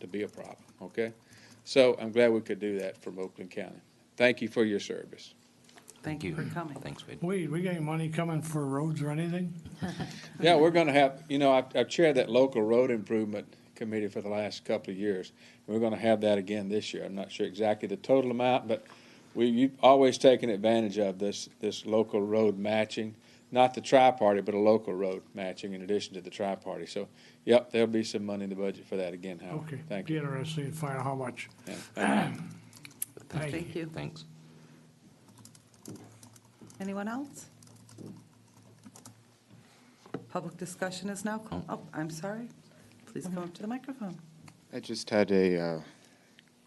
to be a problem, okay? So I'm glad we could do that from Oakland County. Thank you for your service. Thank you for coming. Thanks, Wade. Wade, we got any money coming for roads or anything? Yeah, we're going to have, I've chaired that local road improvement committee for the last couple of years. We're going to have that again this year. I'm not sure exactly the total amount, but we've always taken advantage of this local road matching, not the tri-party, but a local road matching in addition to the tri-party. So, yep, there'll be some money in the budget for that again, Howard. Okay. Thank Be you. interesting to find out how much. Yeah. Thank you. Thanks. Anyone else? Public discussion is now, I'm sorry. Please come up to the microphone. I just had a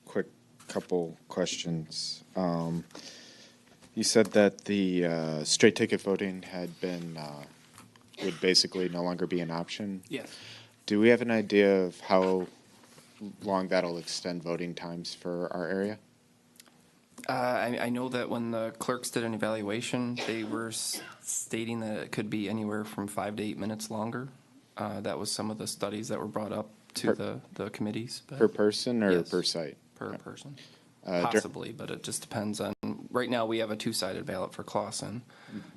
quick couple questions. You said that the straight ticket voting had been, would basically no longer be an option. Yes. Do we have an idea of how long that'll extend voting times for our area? I know that when the clerks did an evaluation, they were stating that it could be anywhere from 5 to 8 minutes longer. That was some of the studies that were brought up to the committees. But Per person or yes, per site? per person. Possibly, but it just depends on, right now we have a two-sided ballot for Clawson.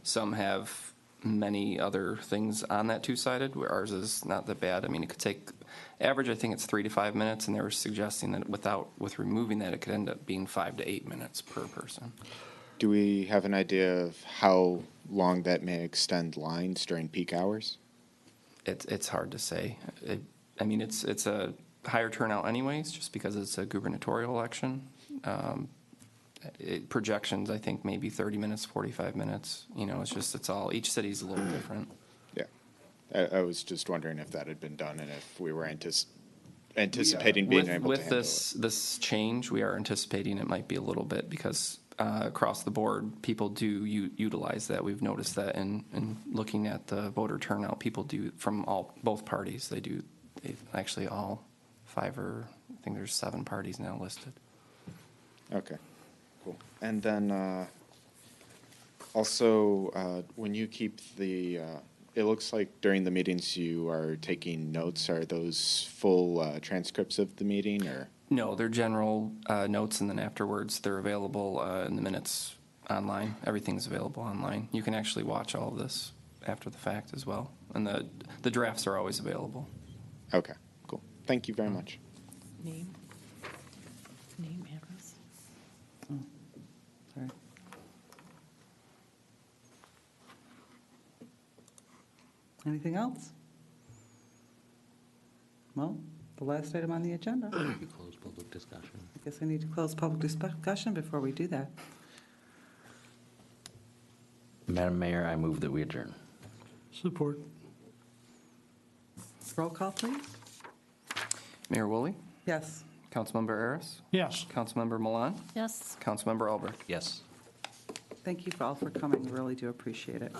Some have many other things on that two-sided, where ours is not that bad. I mean, it could take, average, I think it's 3 to 5 minutes, and they were suggesting that with removing that, it could end up being 5 to 8 minutes per person. Do we have an idea of how long that may extend lines during peak hours? It's hard to say. I mean, it's a higher turnout anyways, just because it's a gubernatorial election. Projections, I think, maybe 30 minutes, 45 minutes. It's all, each city's a little different. Yeah. I was just wondering if that had been done and if we were anticipating being able to handle it. With this change, we are anticipating it might be a little bit because across the board, people do utilize that. We've noticed that in looking at the voter turnout, people do from both parties. They actually all 5 or I think there's 7 parties now listed. Okay, cool. And then also, when you keep the, it looks like during the meetings you are taking notes. Are those full transcripts of the meeting or? No, they're general notes, and then afterwards they're available in the minutes online. Everything's available online. You can actually watch all of this after the fact as well. And the drafts are always available. Okay, cool. Thank you very much. Name, address. Sorry. Anything else? Well, the last item on the agenda. Close public discussion. I guess I need to close public discussion before we do that. Madam Mayor, I move that we adjourn. Support. Roll call, please. Mayor Woolley? Yes. Councilmember Aris? Yes. Councilmember Milan? Yes. Councilmember Albrecht? Yes. Thank you all for coming. We really do appreciate it.